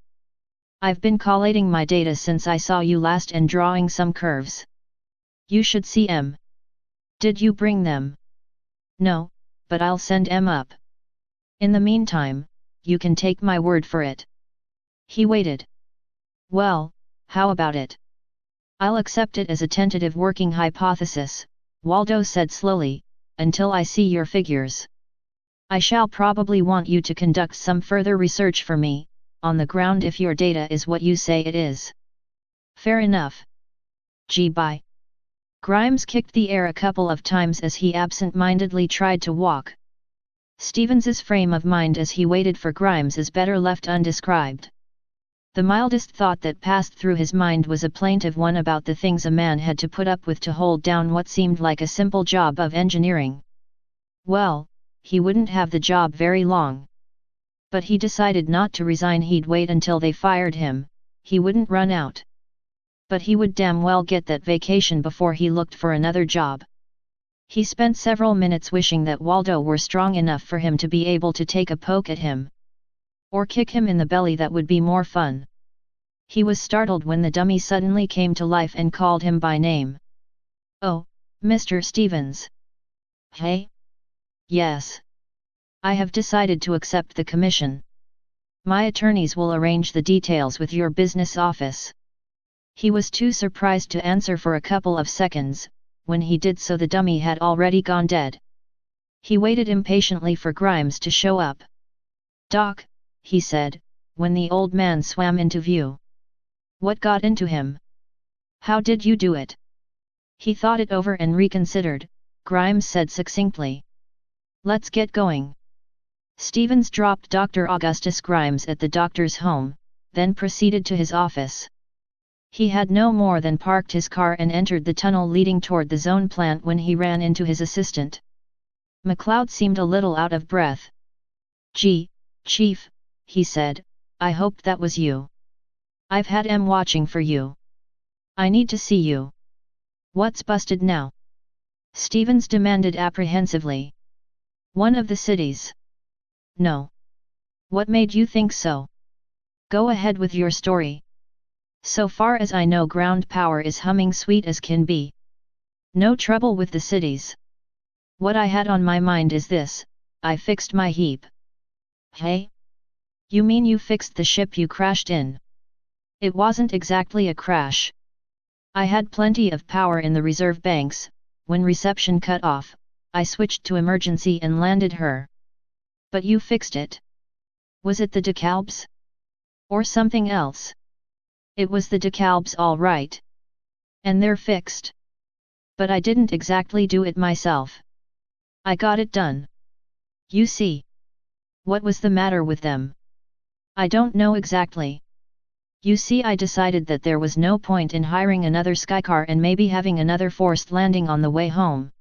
I've been collating my data since I saw you last and drawing some curves. You should see 'em. Did you bring them? No, but I'll send 'em up. In the meantime, you can take my word for it. He waited. Well, how about it? I'll accept it as a tentative working hypothesis, Waldo said slowly, until I see your figures. I shall probably want you to conduct some further research for me, on the ground if your data is what you say it is. Fair enough. Gee, bye. Grimes kicked the air a couple of times as he absent-mindedly tried to walk. Stevens's frame of mind as he waited for Grimes is better left undescribed. The mildest thought that passed through his mind was a plaintive one about the things a man had to put up with to hold down what seemed like a simple job of engineering. Well, he wouldn't have the job very long. But he decided not to resign. He'd wait until they fired him, he wouldn't run out. But he would damn well get that vacation before he looked for another job. He spent several minutes wishing that Waldo were strong enough for him to be able to take a poke at him. Or kick him in the belly. That would be more fun. He was startled when the dummy suddenly came to life and called him by name. Oh, Mr. Stevens. Hey? Yes. I have decided to accept the commission. My attorneys will arrange the details with your business office. He was too surprised to answer for a couple of seconds. When he did so, the dummy had already gone dead. He waited impatiently for Grimes to show up. Doc, he said, when the old man swam into view. What got into him? How did you do it? He thought it over and reconsidered. Grimes said succinctly. Let's get going. Stevens dropped Dr. Augustus Grimes at the doctor's home, then proceeded to his office. He had no more than parked his car and entered the tunnel leading toward the zone plant when he ran into his assistant. McLeod seemed a little out of breath. Gee, Chief, he said, I hoped that was you. I've had M watching for you. I need to see you. What's busted now? Stevens demanded apprehensively. One of the cities. No. What made you think so? Go ahead with your story. So far as I know, ground power is humming sweet as can be. No trouble with the cities. What I had on my mind is this: I fixed my heap. Hey? You mean you fixed the ship you crashed in? It wasn't exactly a crash. I had plenty of power in the reserve banks. When reception cut off, I switched to emergency and landed her. But you fixed it. Was it the DeKalbs? Or something else? It was the DeKalbs, all right. And they're fixed. But I didn't exactly do it myself. I got it done. You see. What was the matter with them? I don't know exactly. You see, I decided that there was no point in hiring another skycar and maybe having another forced landing on the way home.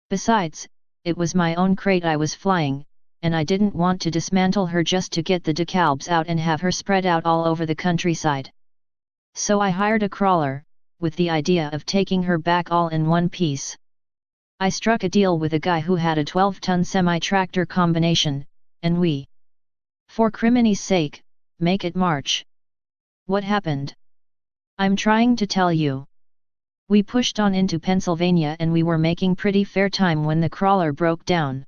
Besides, it was my own crate I was flying, and I didn't want to dismantle her just to get the decalbs out and have her spread out all over the countryside. So I hired a crawler, with the idea of taking her back all in one piece. I struck a deal with a guy who had a 12-ton semi-tractor combination, and we, for crimini's sake, make it march. What happened? I'm trying to tell you. We pushed on into Pennsylvania and we were making pretty fair time when the crawler broke down.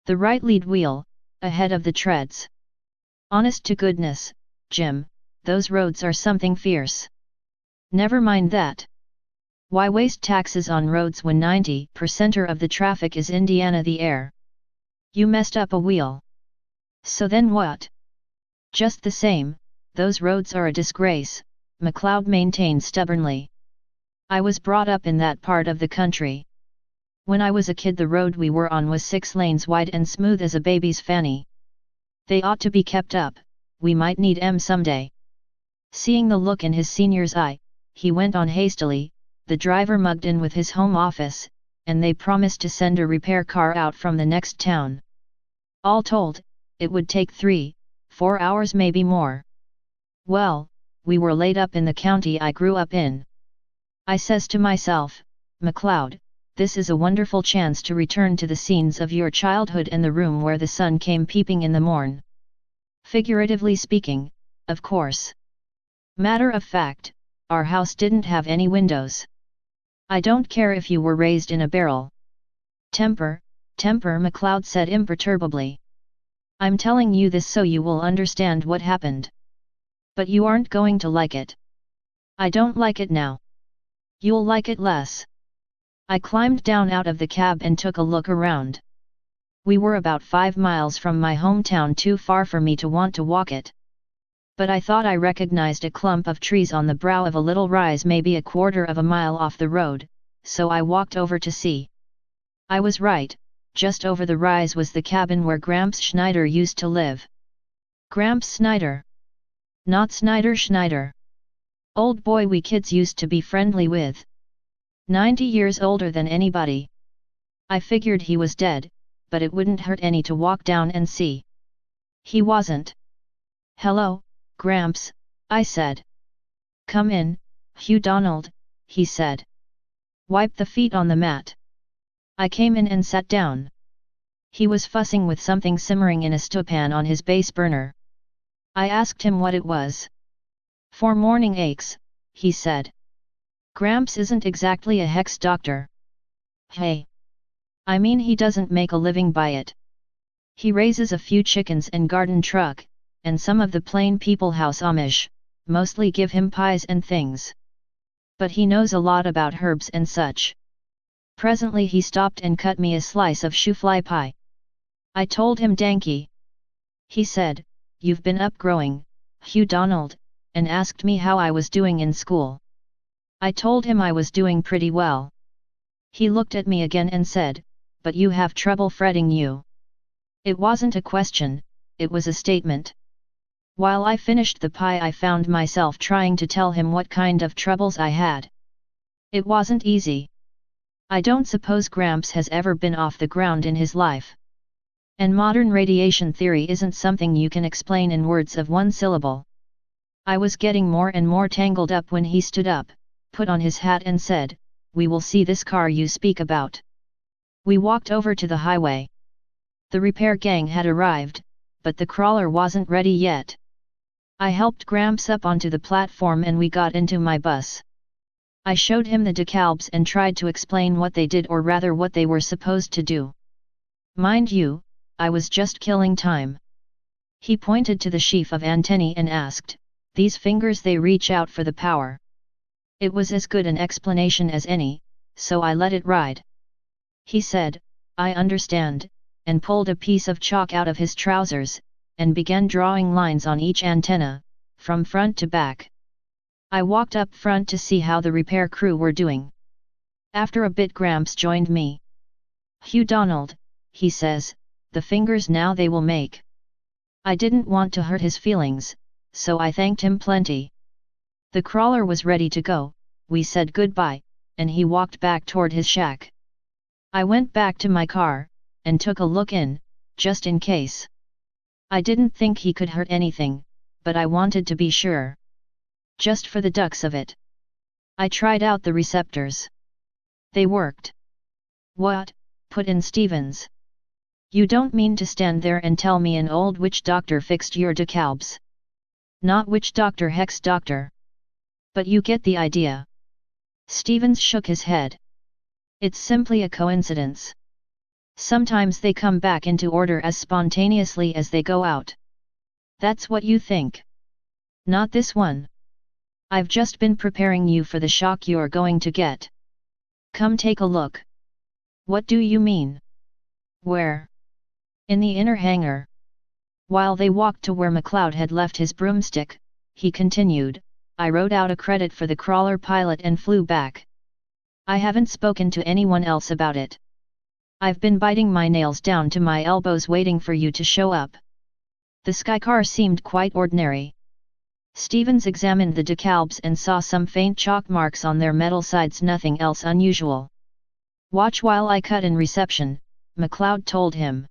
The right lead wheel, ahead of the treads. Honest to goodness, Jim, those roads are something fierce. Never mind that. Why waste taxes on roads when 90% of the traffic is Indiana the air? You messed up a wheel. So then what? Just the same, those roads are a disgrace, McLeod maintained stubbornly. I was brought up in that part of the country. When I was a kid, the road we were on was 6 lanes wide and smooth as a baby's fanny. They ought to be kept up, we might need 'em someday. Seeing the look in his senior's eye, he went on hastily, the driver mugged in with his home office, and they promised to send a repair car out from the next town. All told, it would take 3-4 hours, maybe more. Well, we were laid up in the county I grew up in. I says to myself, McLeod, this is a wonderful chance to return to the scenes of your childhood and the room where the sun came peeping in the morn. Figuratively speaking, of course. Matter of fact, our house didn't have any windows. I don't care if you were raised in a barrel. Temper, McLeod said imperturbably. I'm telling you this so you will understand what happened. But you aren't going to like it. I don't like it now. You'll like it less. I climbed down out of the cab and took a look around. We were about 5 miles from my hometown, too far for me to want to walk it. But I thought I recognized a clump of trees on the brow of a little rise maybe a quarter of a mile off the road, so I walked over to see. I was right, just over the rise was the cabin where Gramps Schneider used to live. Gramps Schneider. Not Schneider. Old boy we kids used to be friendly with. 90 years older than anybody. I figured he was dead, but it wouldn't hurt any to walk down and see. He wasn't. Hello, Gramps, I said. Come in, Hugh Donald, he said. Wipe the feet on the mat. I came in and sat down. He was fussing with something simmering in a stewpan on his base burner. I asked him what it was. For morning aches, he said. Gramps isn't exactly a hex doctor. Hey. I mean, he doesn't make a living by it. He raises a few chickens and garden truck, and some of the plain people house Amish, mostly give him pies and things. But he knows a lot about herbs and such. Presently he stopped and cut me a slice of shoofly pie. I told him danky. He said, you've been up growing, Hugh Donald, and asked me how I was doing in school. I told him I was doing pretty well. He looked at me again and said, but you have trouble fretting you. It wasn't a question, it was a statement. While I finished the pie I found myself trying to tell him what kind of troubles I had. It wasn't easy. I don't suppose Gramps has ever been off the ground in his life. And modern radiation theory isn't something you can explain in words of one syllable. I was getting more and more tangled up when he stood up, put on his hat and said, we will see this car you speak about. We walked over to the highway. The repair gang had arrived, but the crawler wasn't ready yet. I helped Gramps up onto the platform and we got into my bus. I showed him the decalbs and tried to explain what they did, or rather what they were supposed to do. Mind you, I was just killing time. He pointed to the sheaf of antennae and asked, these fingers, they reach out for the power. It was as good an explanation as any, so I let it ride. He said, I understand, and pulled a piece of chalk out of his trousers, and began drawing lines on each antenna, from front to back. I walked up front to see how the repair crew were doing. After a bit Gramps joined me. "Hugh Donald," he says, "the fingers now they will make." I didn't want to hurt his feelings, so I thanked him plenty. The crawler was ready to go, we said goodbye, and he walked back toward his shack. I went back to my car, and took a look in, just in case. I didn't think he could hurt anything, but I wanted to be sure. Just for the ducks of it. I tried out the receptors. They worked. "What?" put in Stevens. "You don't mean to stand there and tell me an old witch doctor fixed your decalbs?" "Not witch doctor, hex doctor. But you get the idea." Stevens shook his head. "It's simply a coincidence. Sometimes they come back into order as spontaneously as they go out." "That's what you think." "Not this one. I've just been preparing you for the shock you're going to get. Come take a look." "What do you mean?" "Where?" "In the inner hangar." While they walked to where McLeod had left his broomstick, he continued, "I wrote out a credit for the crawler pilot and flew back. I haven't spoken to anyone else about it. I've been biting my nails down to my elbows waiting for you to show up." The skycar seemed quite ordinary. Stevens examined the decalbs and saw some faint chalk marks on their metal sides, nothing else unusual. "Watch while I cut in reception," McLeod told him.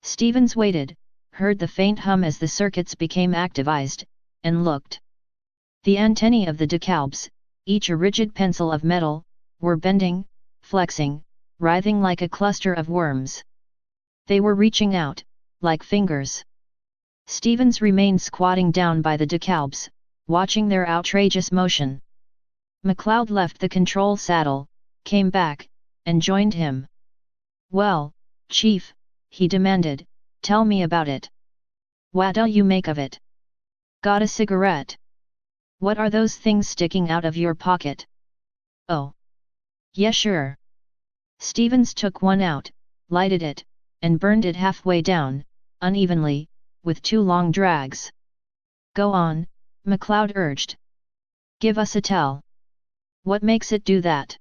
Stevens waited, heard the faint hum as the circuits became activized, and looked. The antennae of the decalbs, each a rigid pencil of metal, were bending, flexing, writhing like a cluster of worms. They were reaching out, like fingers. Stevens remained squatting down by the decalbs, watching their outrageous motion. McLeod left the control saddle, came back, and joined him. "Well, Chief," he demanded, "tell me about it. What do you make of it? Got a cigarette? What are those things sticking out of your pocket?" "Oh. Yeah, sure." Stevens took one out, lighted it, and burned it halfway down, unevenly, with 2 long drags. "Go on," McLeod urged. "Give us a tell. What makes it do that?"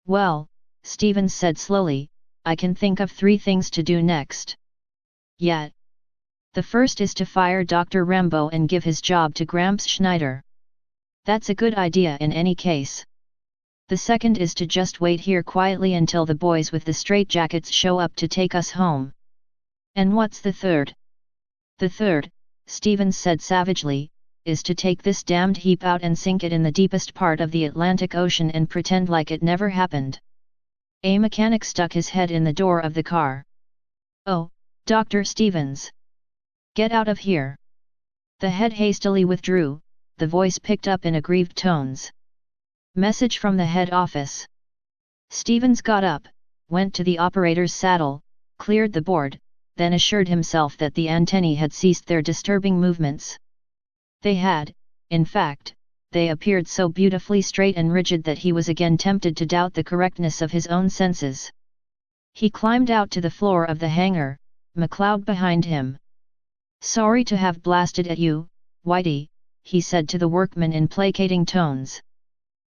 "Well," Stevens said slowly, "I can think of 3 things to do next. Yet. The first is to fire Dr. Rambo and give his job to Gramps Schneider. That's a good idea in any case. The second is to just wait here quietly until the boys with the straitjackets show up to take us home." "And what's the third?" "The third," Stevens said savagely, "is to take this damned heap out and sink it in the deepest part of the Atlantic Ocean and pretend like it never happened." A mechanic stuck his head in the door of the car. "Oh, Dr. Stevens! Get out of here!" The head hastily withdrew, the voice picked up in aggrieved tones. "Message from the head office." Stevens got up, went to the operator's saddle, cleared the board, then assured himself that the antennae had ceased their disturbing movements. They had, in fact, they appeared so beautifully straight and rigid that he was again tempted to doubt the correctness of his own senses. He climbed out to the floor of the hangar, McLeod behind him. "Sorry to have blasted at you, Whitey," he said to the workman in placating tones.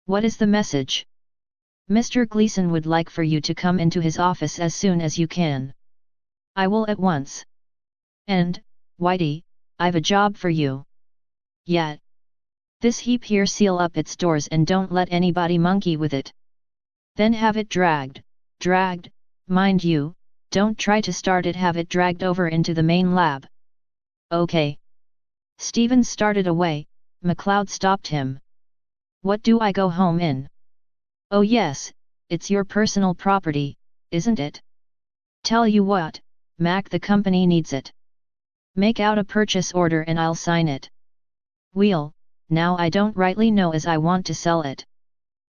"What is the message?" "Mr. Gleason would like for you to come into his office as soon as you can." "I will at once. And, Whitey, I've a job for you." "Yet. This heap here, seal up its doors and don't let anybody monkey with it. Then have it dragged, mind you, don't try to start it, have it dragged over into the main lab." "Okay." Stevens started away, McLeod stopped him. "What do I go home in?" "Oh yes, it's your personal property, isn't it? Tell you what, Mac, the company needs it. Make out a purchase order and I'll sign it. Wheel, now I don't rightly know as I want to sell it.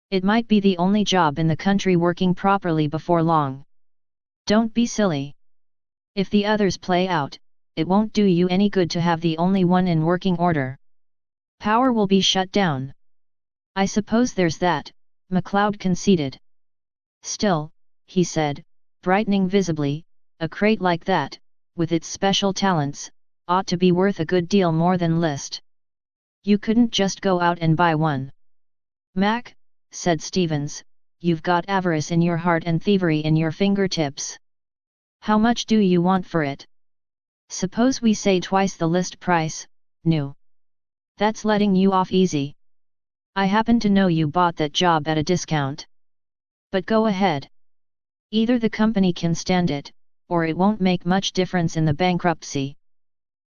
It might be the only job in the country working properly before long. Don't be silly. If the others play out, it won't do you any good to have the only one in working order. Power will be shut down." "I suppose there's that," McLeod conceded. "Still," he said, brightening visibly, "a crate like that, with its special talents, ought to be worth a good deal more than list. You couldn't just go out and buy one." "Mac," said Stevens, you've got avarice in your heart and thievery in your fingertips. How much do you want for it? Suppose we say twice the list price, new. That's letting you off easy. I happen to know you bought that job at a discount. But go ahead. Either the company can stand it, or it won't make much difference in the bankruptcy.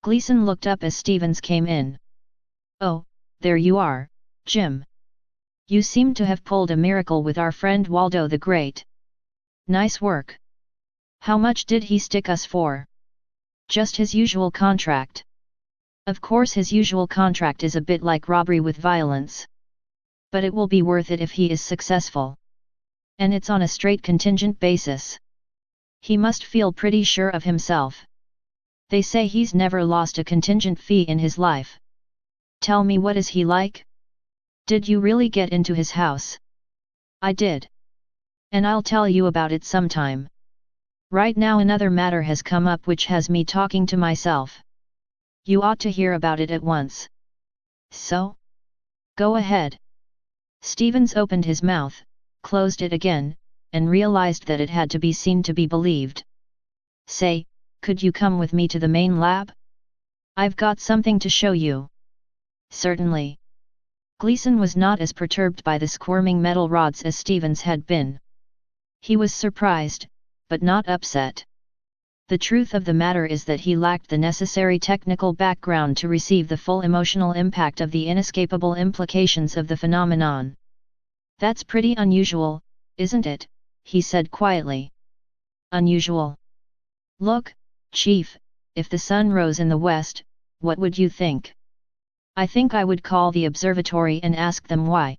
Gleason looked up as Stevens came in. Oh, there you are, Jim. You seem to have pulled a miracle with our friend Waldo the Great. Nice work. How much did he stick us for? Just his usual contract. Of course his usual contract is a bit like robbery with violence. But it will be worth it if he is successful. And it's on a straight contingent basis. He must feel pretty sure of himself. They say he's never lost a contingent fee in his life. Tell me, what is he like? Did you really get into his house? I did. And I'll tell you about it sometime. Right now another matter has come up which has me talking to myself. You ought to hear about it at once. So? Go ahead. Stevens opened his mouth, closed it again, and realized that it had to be seen to be believed. Say, could you come with me to the main lab? I've got something to show you. Certainly. Gleason was not as perturbed by the squirming metal rods as Stevens had been. He was surprised, but not upset. The truth of the matter is that he lacked the necessary technical background to receive the full emotional impact of the inescapable implications of the phenomenon. That's pretty unusual, isn't it? He said quietly. Unusual? Look, Chief, if the sun rose in the west, what would you think? I think I would call the observatory and ask them why.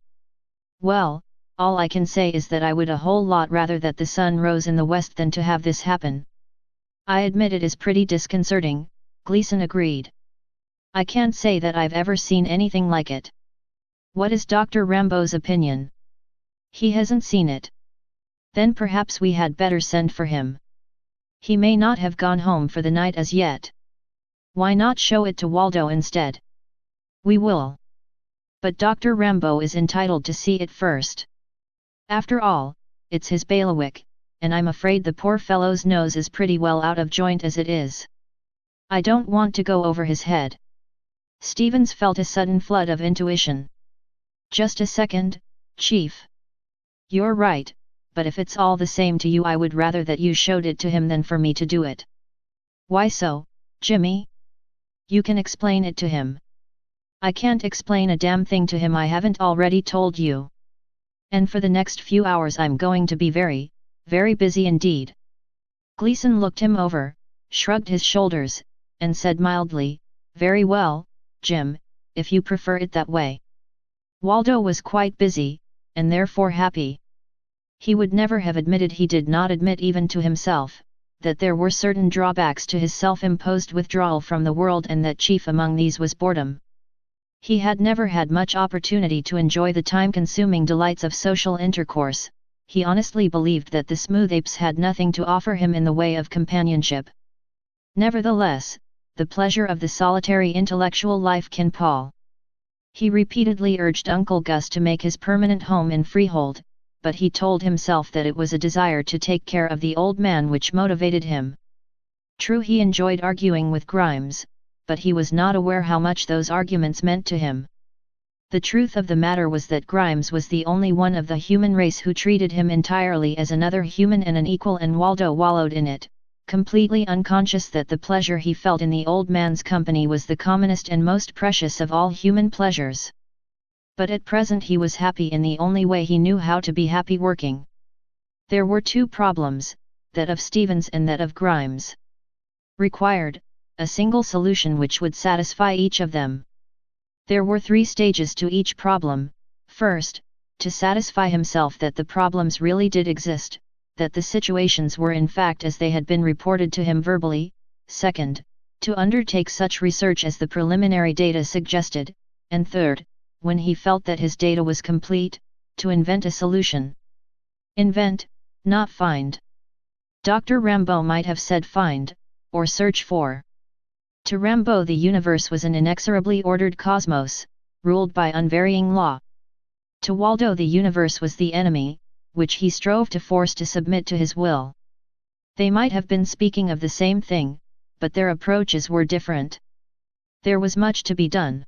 Well, all I can say is that I would a whole lot rather that the sun rose in the west than to have this happen. I admit it is pretty disconcerting, Gleason agreed. I can't say that I've ever seen anything like it. What is Dr. Rambo's opinion? He hasn't seen it. Then perhaps we had better send for him. He may not have gone home for the night as yet. Why not show it to Waldo instead? We will. But Dr. Rambo is entitled to see it first. After all, it's his bailiwick, and I'm afraid the poor fellow's nose is pretty well out of joint as it is. I don't want to go over his head. Stevens felt a sudden flood of intuition. Just a second, Chief. You're right, but if it's all the same to you, I would rather that you showed it to him than for me to do it. Why so, Jimmy? You can explain it to him. I can't explain a damn thing to him I haven't already told you. And for the next few hours I'm going to be very, very busy indeed. Gleason looked him over, shrugged his shoulders, and said mildly, very well, Jim, if you prefer it that way. Waldo was quite busy, and therefore happy. He would never have admitted, he did not admit even to himself, that there were certain drawbacks to his self-imposed withdrawal from the world, and that chief among these was boredom. He had never had much opportunity to enjoy the time-consuming delights of social intercourse. He honestly believed that the smooth apes had nothing to offer him in the way of companionship. Nevertheless, the pleasure of the solitary intellectual life can pall. He repeatedly urged Uncle Gus to make his permanent home in Freehold, but he told himself that it was a desire to take care of the old man which motivated him. True, he enjoyed arguing with Grimes, but he was not aware how much those arguments meant to him. The truth of the matter was that Grimes was the only one of the human race who treated him entirely as another human and an equal, and Waldo wallowed in it, completely unconscious that the pleasure he felt in the old man's company was the commonest and most precious of all human pleasures. But at present he was happy in the only way he knew how to be happy, working. There were two problems, that of Stevens and that of Grimes. Required a single solution which would satisfy each of them. There were 3 stages to each problem. First, to satisfy himself that the problems really did exist, that the situations were in fact as they had been reported to him verbally. Second, to undertake such research as the preliminary data suggested, and third, when he felt that his data was complete, to invent a solution. Invent, not find. Dr. Rambo might have said find, or search for. To Rambo the universe was an inexorably ordered cosmos, ruled by unvarying law. To Waldo the universe was the enemy, which he strove to force to submit to his will. They might have been speaking of the same thing, but their approaches were different. There was much to be done.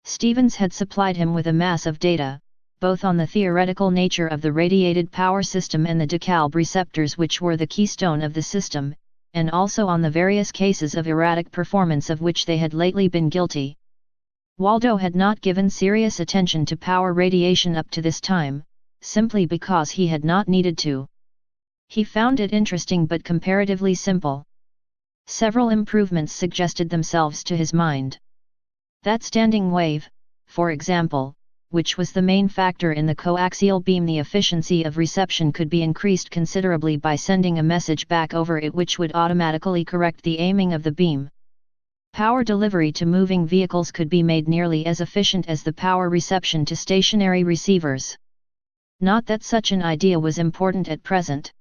Stevens had supplied him with a mass of data, both on the theoretical nature of the radiated power system and the DeKalb receptors which were the keystone of the system, and also on the various cases of erratic performance of which they had lately been guilty. Waldo had not given serious attention to power radiation up to this time, simply because he had not needed to. He found it interesting but comparatively simple. Several improvements suggested themselves to his mind. That standing wave, for example, which was the main factor in the coaxial beam, the efficiency of reception could be increased considerably by sending a message back over it which would automatically correct the aiming of the beam. Power delivery to moving vehicles could be made nearly as efficient as the power reception to stationary receivers. Not that such an idea was important at present.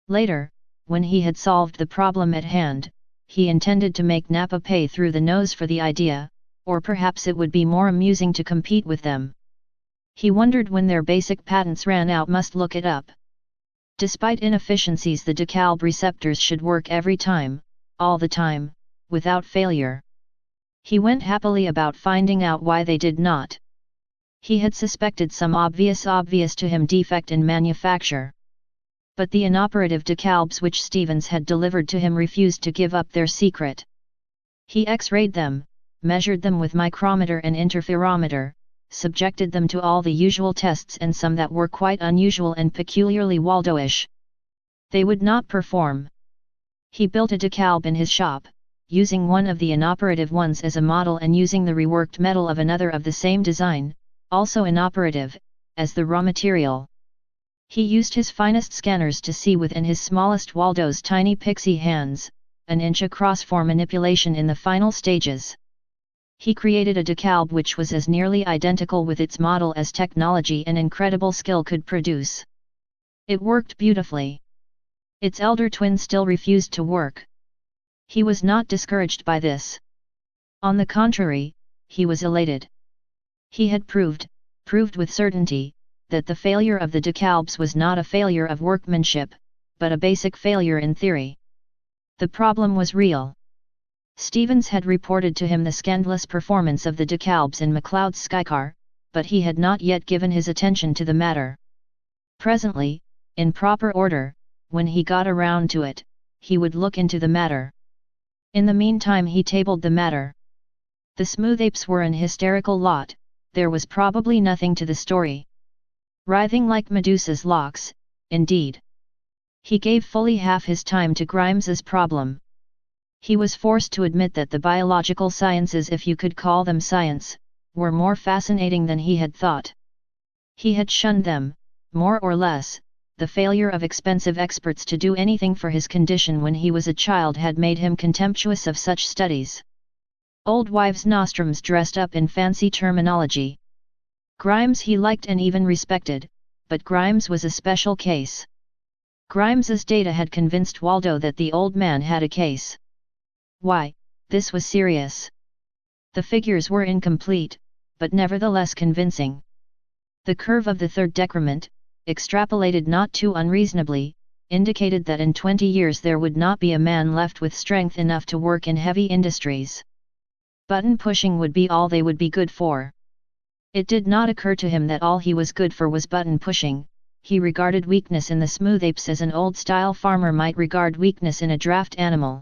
Later, when he had solved the problem at hand, he intended to make Napa pay through the nose for the idea, or perhaps it would be more amusing to compete with them. He wondered when their basic patents ran out, must look it up. Despite inefficiencies, the DeKalb receptors should work every time, all the time, without failure. He went happily about finding out why they did not. He had suspected some obvious to him defect in manufacture. But the inoperative DeKalbs which Stevens had delivered to him refused to give up their secret. He X-rayed them, measured them with micrometer and interferometer, subjected them to all the usual tests and some that were quite unusual and peculiarly Waldo-ish. They would not perform. He built a DeKalb in his shop, using one of the inoperative ones as a model and using the reworked metal of another of the same design, also inoperative, as the raw material. He used his finest scanners to see within his smallest Waldo's tiny pixie hands, an inch across for manipulation in the final stages. He created a DeKalb which was as nearly identical with its model as technology and incredible skill could produce. It worked beautifully. Its elder twin still refused to work. He was not discouraged by this. On the contrary, he was elated. He had proved with certainty, that the failure of the DeKalbs was not a failure of workmanship, but a basic failure in theory. The problem was real. Stevens had reported to him the scandalous performance of the DeKalbs in McLeod's skycar, but he had not yet given his attention to the matter. Presently, in proper order, when he got around to it, he would look into the matter. In the meantime he tabled the matter. The smooth apes were an hysterical lot, there was probably nothing to the story. Writhing like Medusa's locks, indeed. He gave fully half his time to Grimes's problem. He was forced to admit that the biological sciences, if you could call them science, were more fascinating than he had thought. He had shunned them, more or less. The failure of expensive experts to do anything for his condition when he was a child had made him contemptuous of such studies. Old wives' nostrums dressed up in fancy terminology. Grimes he liked and even respected, but Grimes was a special case. Grimes's data had convinced Waldo that the old man had a case. Why, this was serious. The figures were incomplete, but nevertheless convincing. The curve of the third decrement, extrapolated not too unreasonably, indicated that in 20 years there would not be a man left with strength enough to work in heavy industries. Button pushing would be all they would be good for. It did not occur to him that all he was good for was button pushing. He regarded weakness in the smooth apes as an old-style farmer might regard weakness in a draft animal.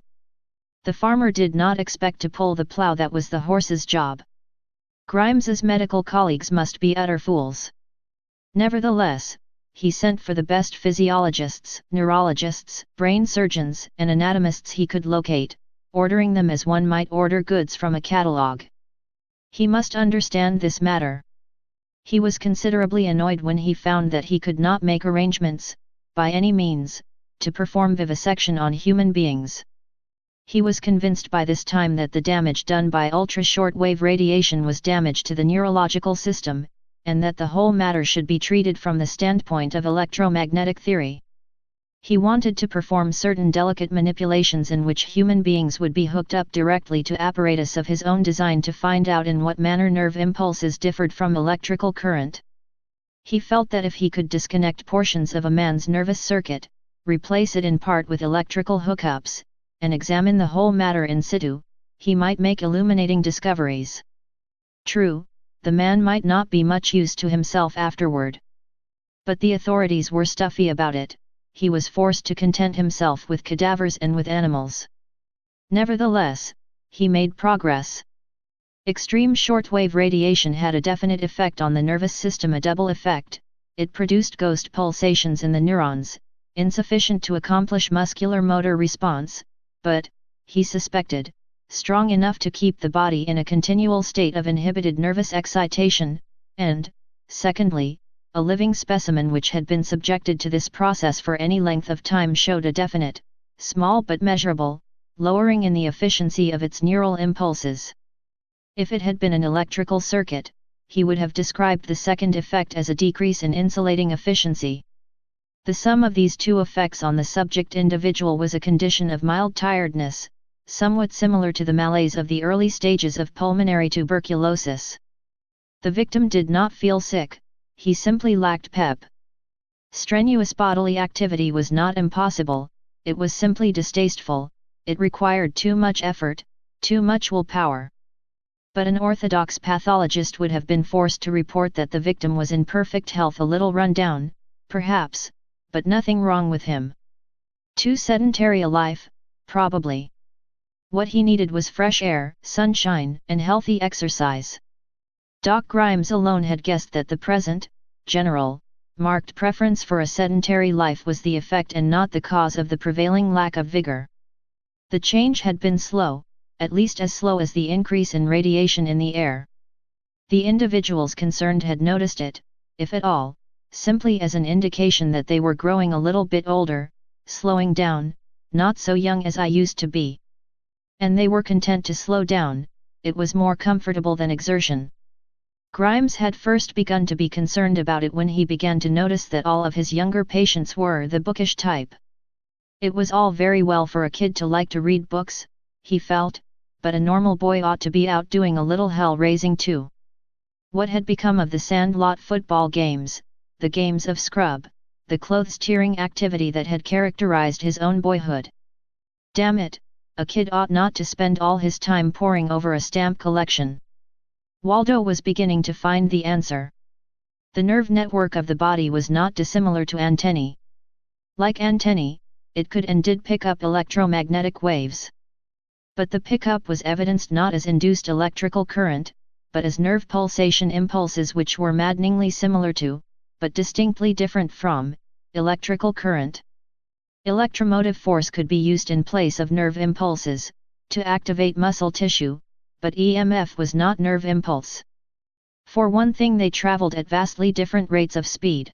The farmer did not expect to pull the plow, that was the horse's job. Grimes's medical colleagues must be utter fools. Nevertheless, he sent for the best physiologists, neurologists, brain surgeons, and anatomists he could locate, ordering them as one might order goods from a catalogue. He must understand this matter. He was considerably annoyed when he found that he could not make arrangements, by any means, to perform vivisection on human beings. He was convinced by this time that the damage done by ultra-short-wave radiation was damage to the neurological system, and that the whole matter should be treated from the standpoint of electromagnetic theory. He wanted to perform certain delicate manipulations in which human beings would be hooked up directly to apparatus of his own design to find out in what manner nerve impulses differed from electrical current. He felt that if he could disconnect portions of a man's nervous circuit, replace it in part with electrical hookups, and examine the whole matter in situ, he might make illuminating discoveries. True, the man might not be much use to himself afterward. But the authorities were stuffy about it. He was forced to content himself with cadavers and with animals. Nevertheless, he made progress. Extreme shortwave radiation had a definite effect on the nervous system, a double effect. It produced ghost pulsations in the neurons, insufficient to accomplish muscular motor response, but, he suspected, strong enough to keep the body in a continual state of inhibited nervous excitation, and, secondly, a living specimen which had been subjected to this process for any length of time showed a definite, small but measurable, lowering in the efficiency of its neural impulses. If it had been an electrical circuit, he would have described the second effect as a decrease in insulating efficiency. The sum of these two effects on the subject individual was a condition of mild tiredness, somewhat similar to the malaise of the early stages of pulmonary tuberculosis. The victim did not feel sick, he simply lacked pep. Strenuous bodily activity was not impossible, it was simply distasteful, it required too much effort, too much willpower. But an orthodox pathologist would have been forced to report that the victim was in perfect health, a little run down, perhaps, but nothing wrong with him. Too sedentary a life, probably. What he needed was fresh air, sunshine, and healthy exercise. Doc Grimes alone had guessed that the present, general, marked preference for a sedentary life was the effect and not the cause of the prevailing lack of vigor. The change had been slow, at least as slow as the increase in radiation in the air. The individuals concerned had noticed it, if at all, simply as an indication that they were growing a little bit older, slowing down, not so young as I used to be. And they were content to slow down, it was more comfortable than exertion. Grimes had first begun to be concerned about it when he began to notice that all of his younger patients were the bookish type. It was all very well for a kid to like to read books, he felt, but a normal boy ought to be out doing a little hell-raising too. What had become of the sandlot football games, the games of scrub, the clothes-tearing activity that had characterized his own boyhood? Damn it, a kid ought not to spend all his time poring over a stamp collection. Waldo was beginning to find the answer. The nerve network of the body was not dissimilar to antennae. Like antennae, it could and did pick up electromagnetic waves. But the pickup was evidenced not as induced electrical current, but as nerve pulsation impulses which were maddeningly similar to, but distinctly different from, electrical current. Electromotive force could be used in place of nerve impulses, to activate muscle tissue, but EMF was not nerve impulse. For one thing, they traveled at vastly different rates of speed.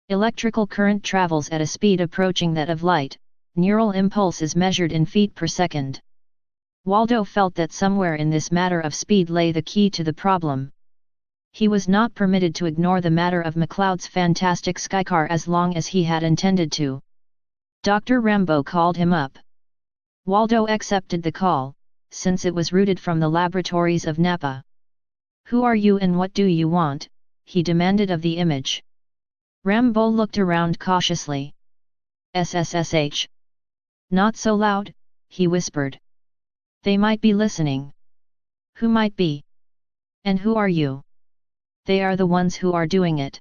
Electrical current travels at a speed approaching that of light, neural impulse is measured in feet per second. Waldo felt that somewhere in this matter of speed lay the key to the problem. He was not permitted to ignore the matter of McLeod's fantastic skycar as long as he had intended to. Dr. Rambo called him up. Waldo accepted the call, since it was routed from the laboratories of Napa. "Who are you and what do you want?" he demanded of the image. Rambo looked around cautiously. "SSSH. Not so loud," he whispered. "They might be listening." "Who might be? And who are you?" "They are the ones who are doing it.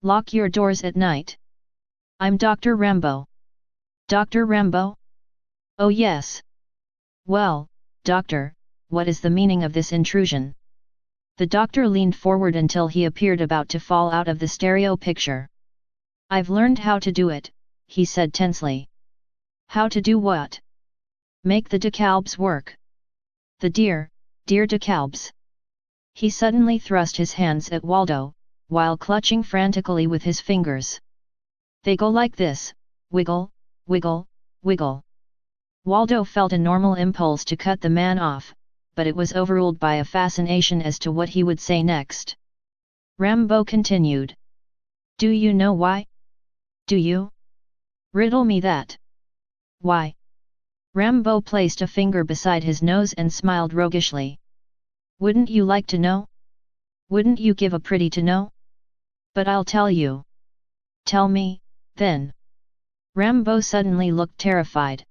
Lock your doors at night." "I'm Dr. Rambo." "Dr. Rambo? Oh yes. Well, doctor, what is the meaning of this intrusion?" The doctor leaned forward until he appeared about to fall out of the stereo picture. "I've learned how to do it," he said tensely. "How to do what?" "Make the DeKalbs work." "The dear DeKalbs." He suddenly thrust his hands at Waldo, while clutching frantically with his fingers. "They go like this, wiggle, wiggle, wiggle." Waldo felt a normal impulse to cut the man off, but it was overruled by a fascination as to what he would say next. Rambo continued. "Do you know why? Do you? Riddle me that." "Why?" Rambo placed a finger beside his nose and smiled roguishly. "Wouldn't you like to know? Wouldn't you give a pretty to know?" But I'll tell you. Tell me, then. Rambo suddenly looked terrified.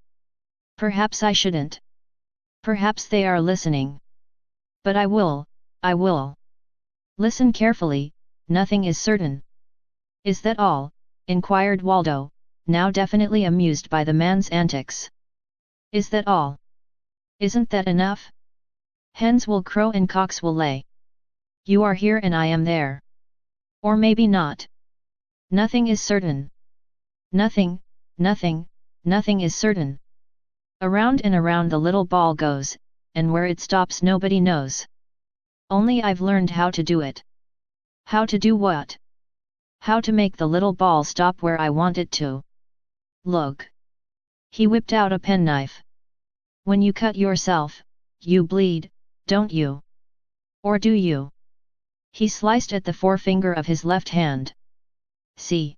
Perhaps I shouldn't. Perhaps they are listening. But I will. Listen carefully, nothing is certain. Is that all? Inquired Waldo, now definitely amused by the man's antics. Is that all? Isn't that enough? Hens will crow and cocks will lay. You are here and I am there. Or maybe not. Nothing is certain. Nothing is certain. Around and around the little ball goes, and where it stops nobody knows. Only I've learned how to do it. How to do what? How to make the little ball stop where I want it to. Look. He whipped out a penknife. When you cut yourself, you bleed, don't you? Or do you? He sliced at the forefinger of his left hand. See?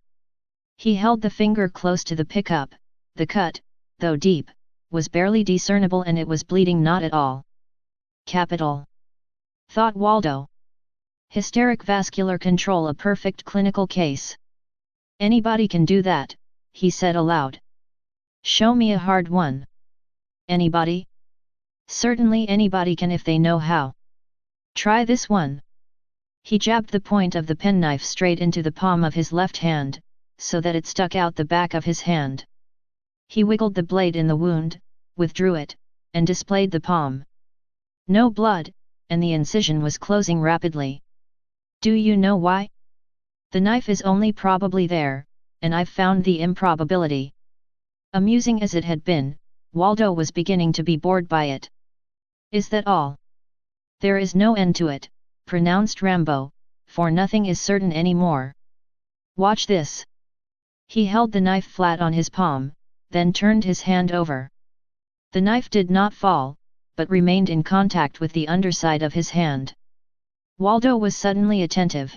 He held the finger close to the pickup. The cut, though deep, was barely discernible and it was bleeding not at all. Capital, thought Waldo. Hysteric vascular control, a perfect clinical case. Anybody can do that, he said aloud. Show me a hard one. Anybody? Certainly anybody can if they know how. Try this one. He jabbed the point of the penknife straight into the palm of his left hand, so that it stuck out the back of his hand. He wiggled the blade in the wound, withdrew it, and displayed the palm. No blood, and the incision was closing rapidly. Do you know why? The knife is only probably there, and I've found the improbability. Amusing as it had been, Waldo was beginning to be bored by it. Is that all? There is no end to it, pronounced Rambo, for nothing is certain any more. Watch this. He held the knife flat on his palm, then turned his hand over. The knife did not fall, but remained in contact with the underside of his hand. Waldo was suddenly attentive.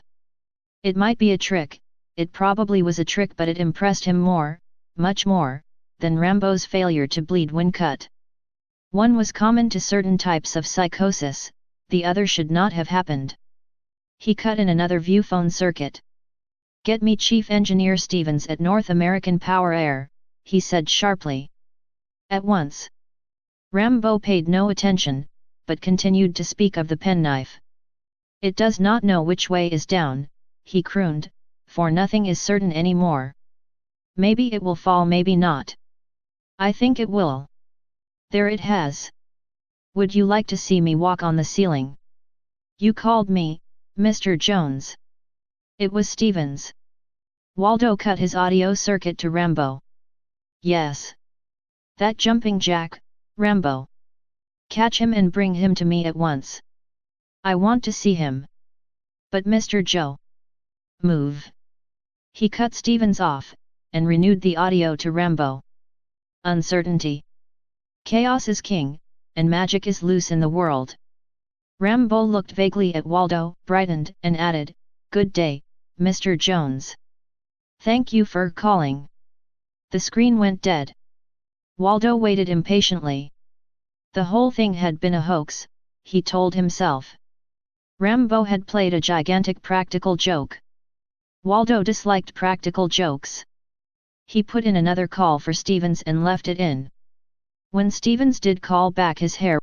It might be a trick, it probably was a trick, but it impressed him more, much more, than Rambo's failure to bleed when cut. One was common to certain types of psychosis, the other should not have happened. He cut in another viewphone circuit. Get me Chief Engineer Stevens at North American Power Air, he said sharply. At once. Rambo paid no attention, but continued to speak of the penknife. It does not know which way is down, he crooned, for nothing is certain any more. Maybe it will fall, maybe not. I think it will. There it has. Would you like to see me walk on the ceiling? You called me, Mr. Jones. It was Stevens. Waldo cut his audio circuit to Rambo. Yes. That jumping jack, Rambo. Catch him and bring him to me at once. I want to see him. But Mr. Joe. Move. He cut Stevens off, and renewed the audio to Rambo. Uncertainty. Chaos is king, and magic is loose in the world. Rambo looked vaguely at Waldo, brightened, and added, Good day, Mr. Jones. Thank you for calling. The screen went dead. Waldo waited impatiently. The whole thing had been a hoax, he told himself. Rambo had played a gigantic practical joke. Waldo disliked practical jokes. He put in another call for Stevens and left it in. When Stevens did call back, his hair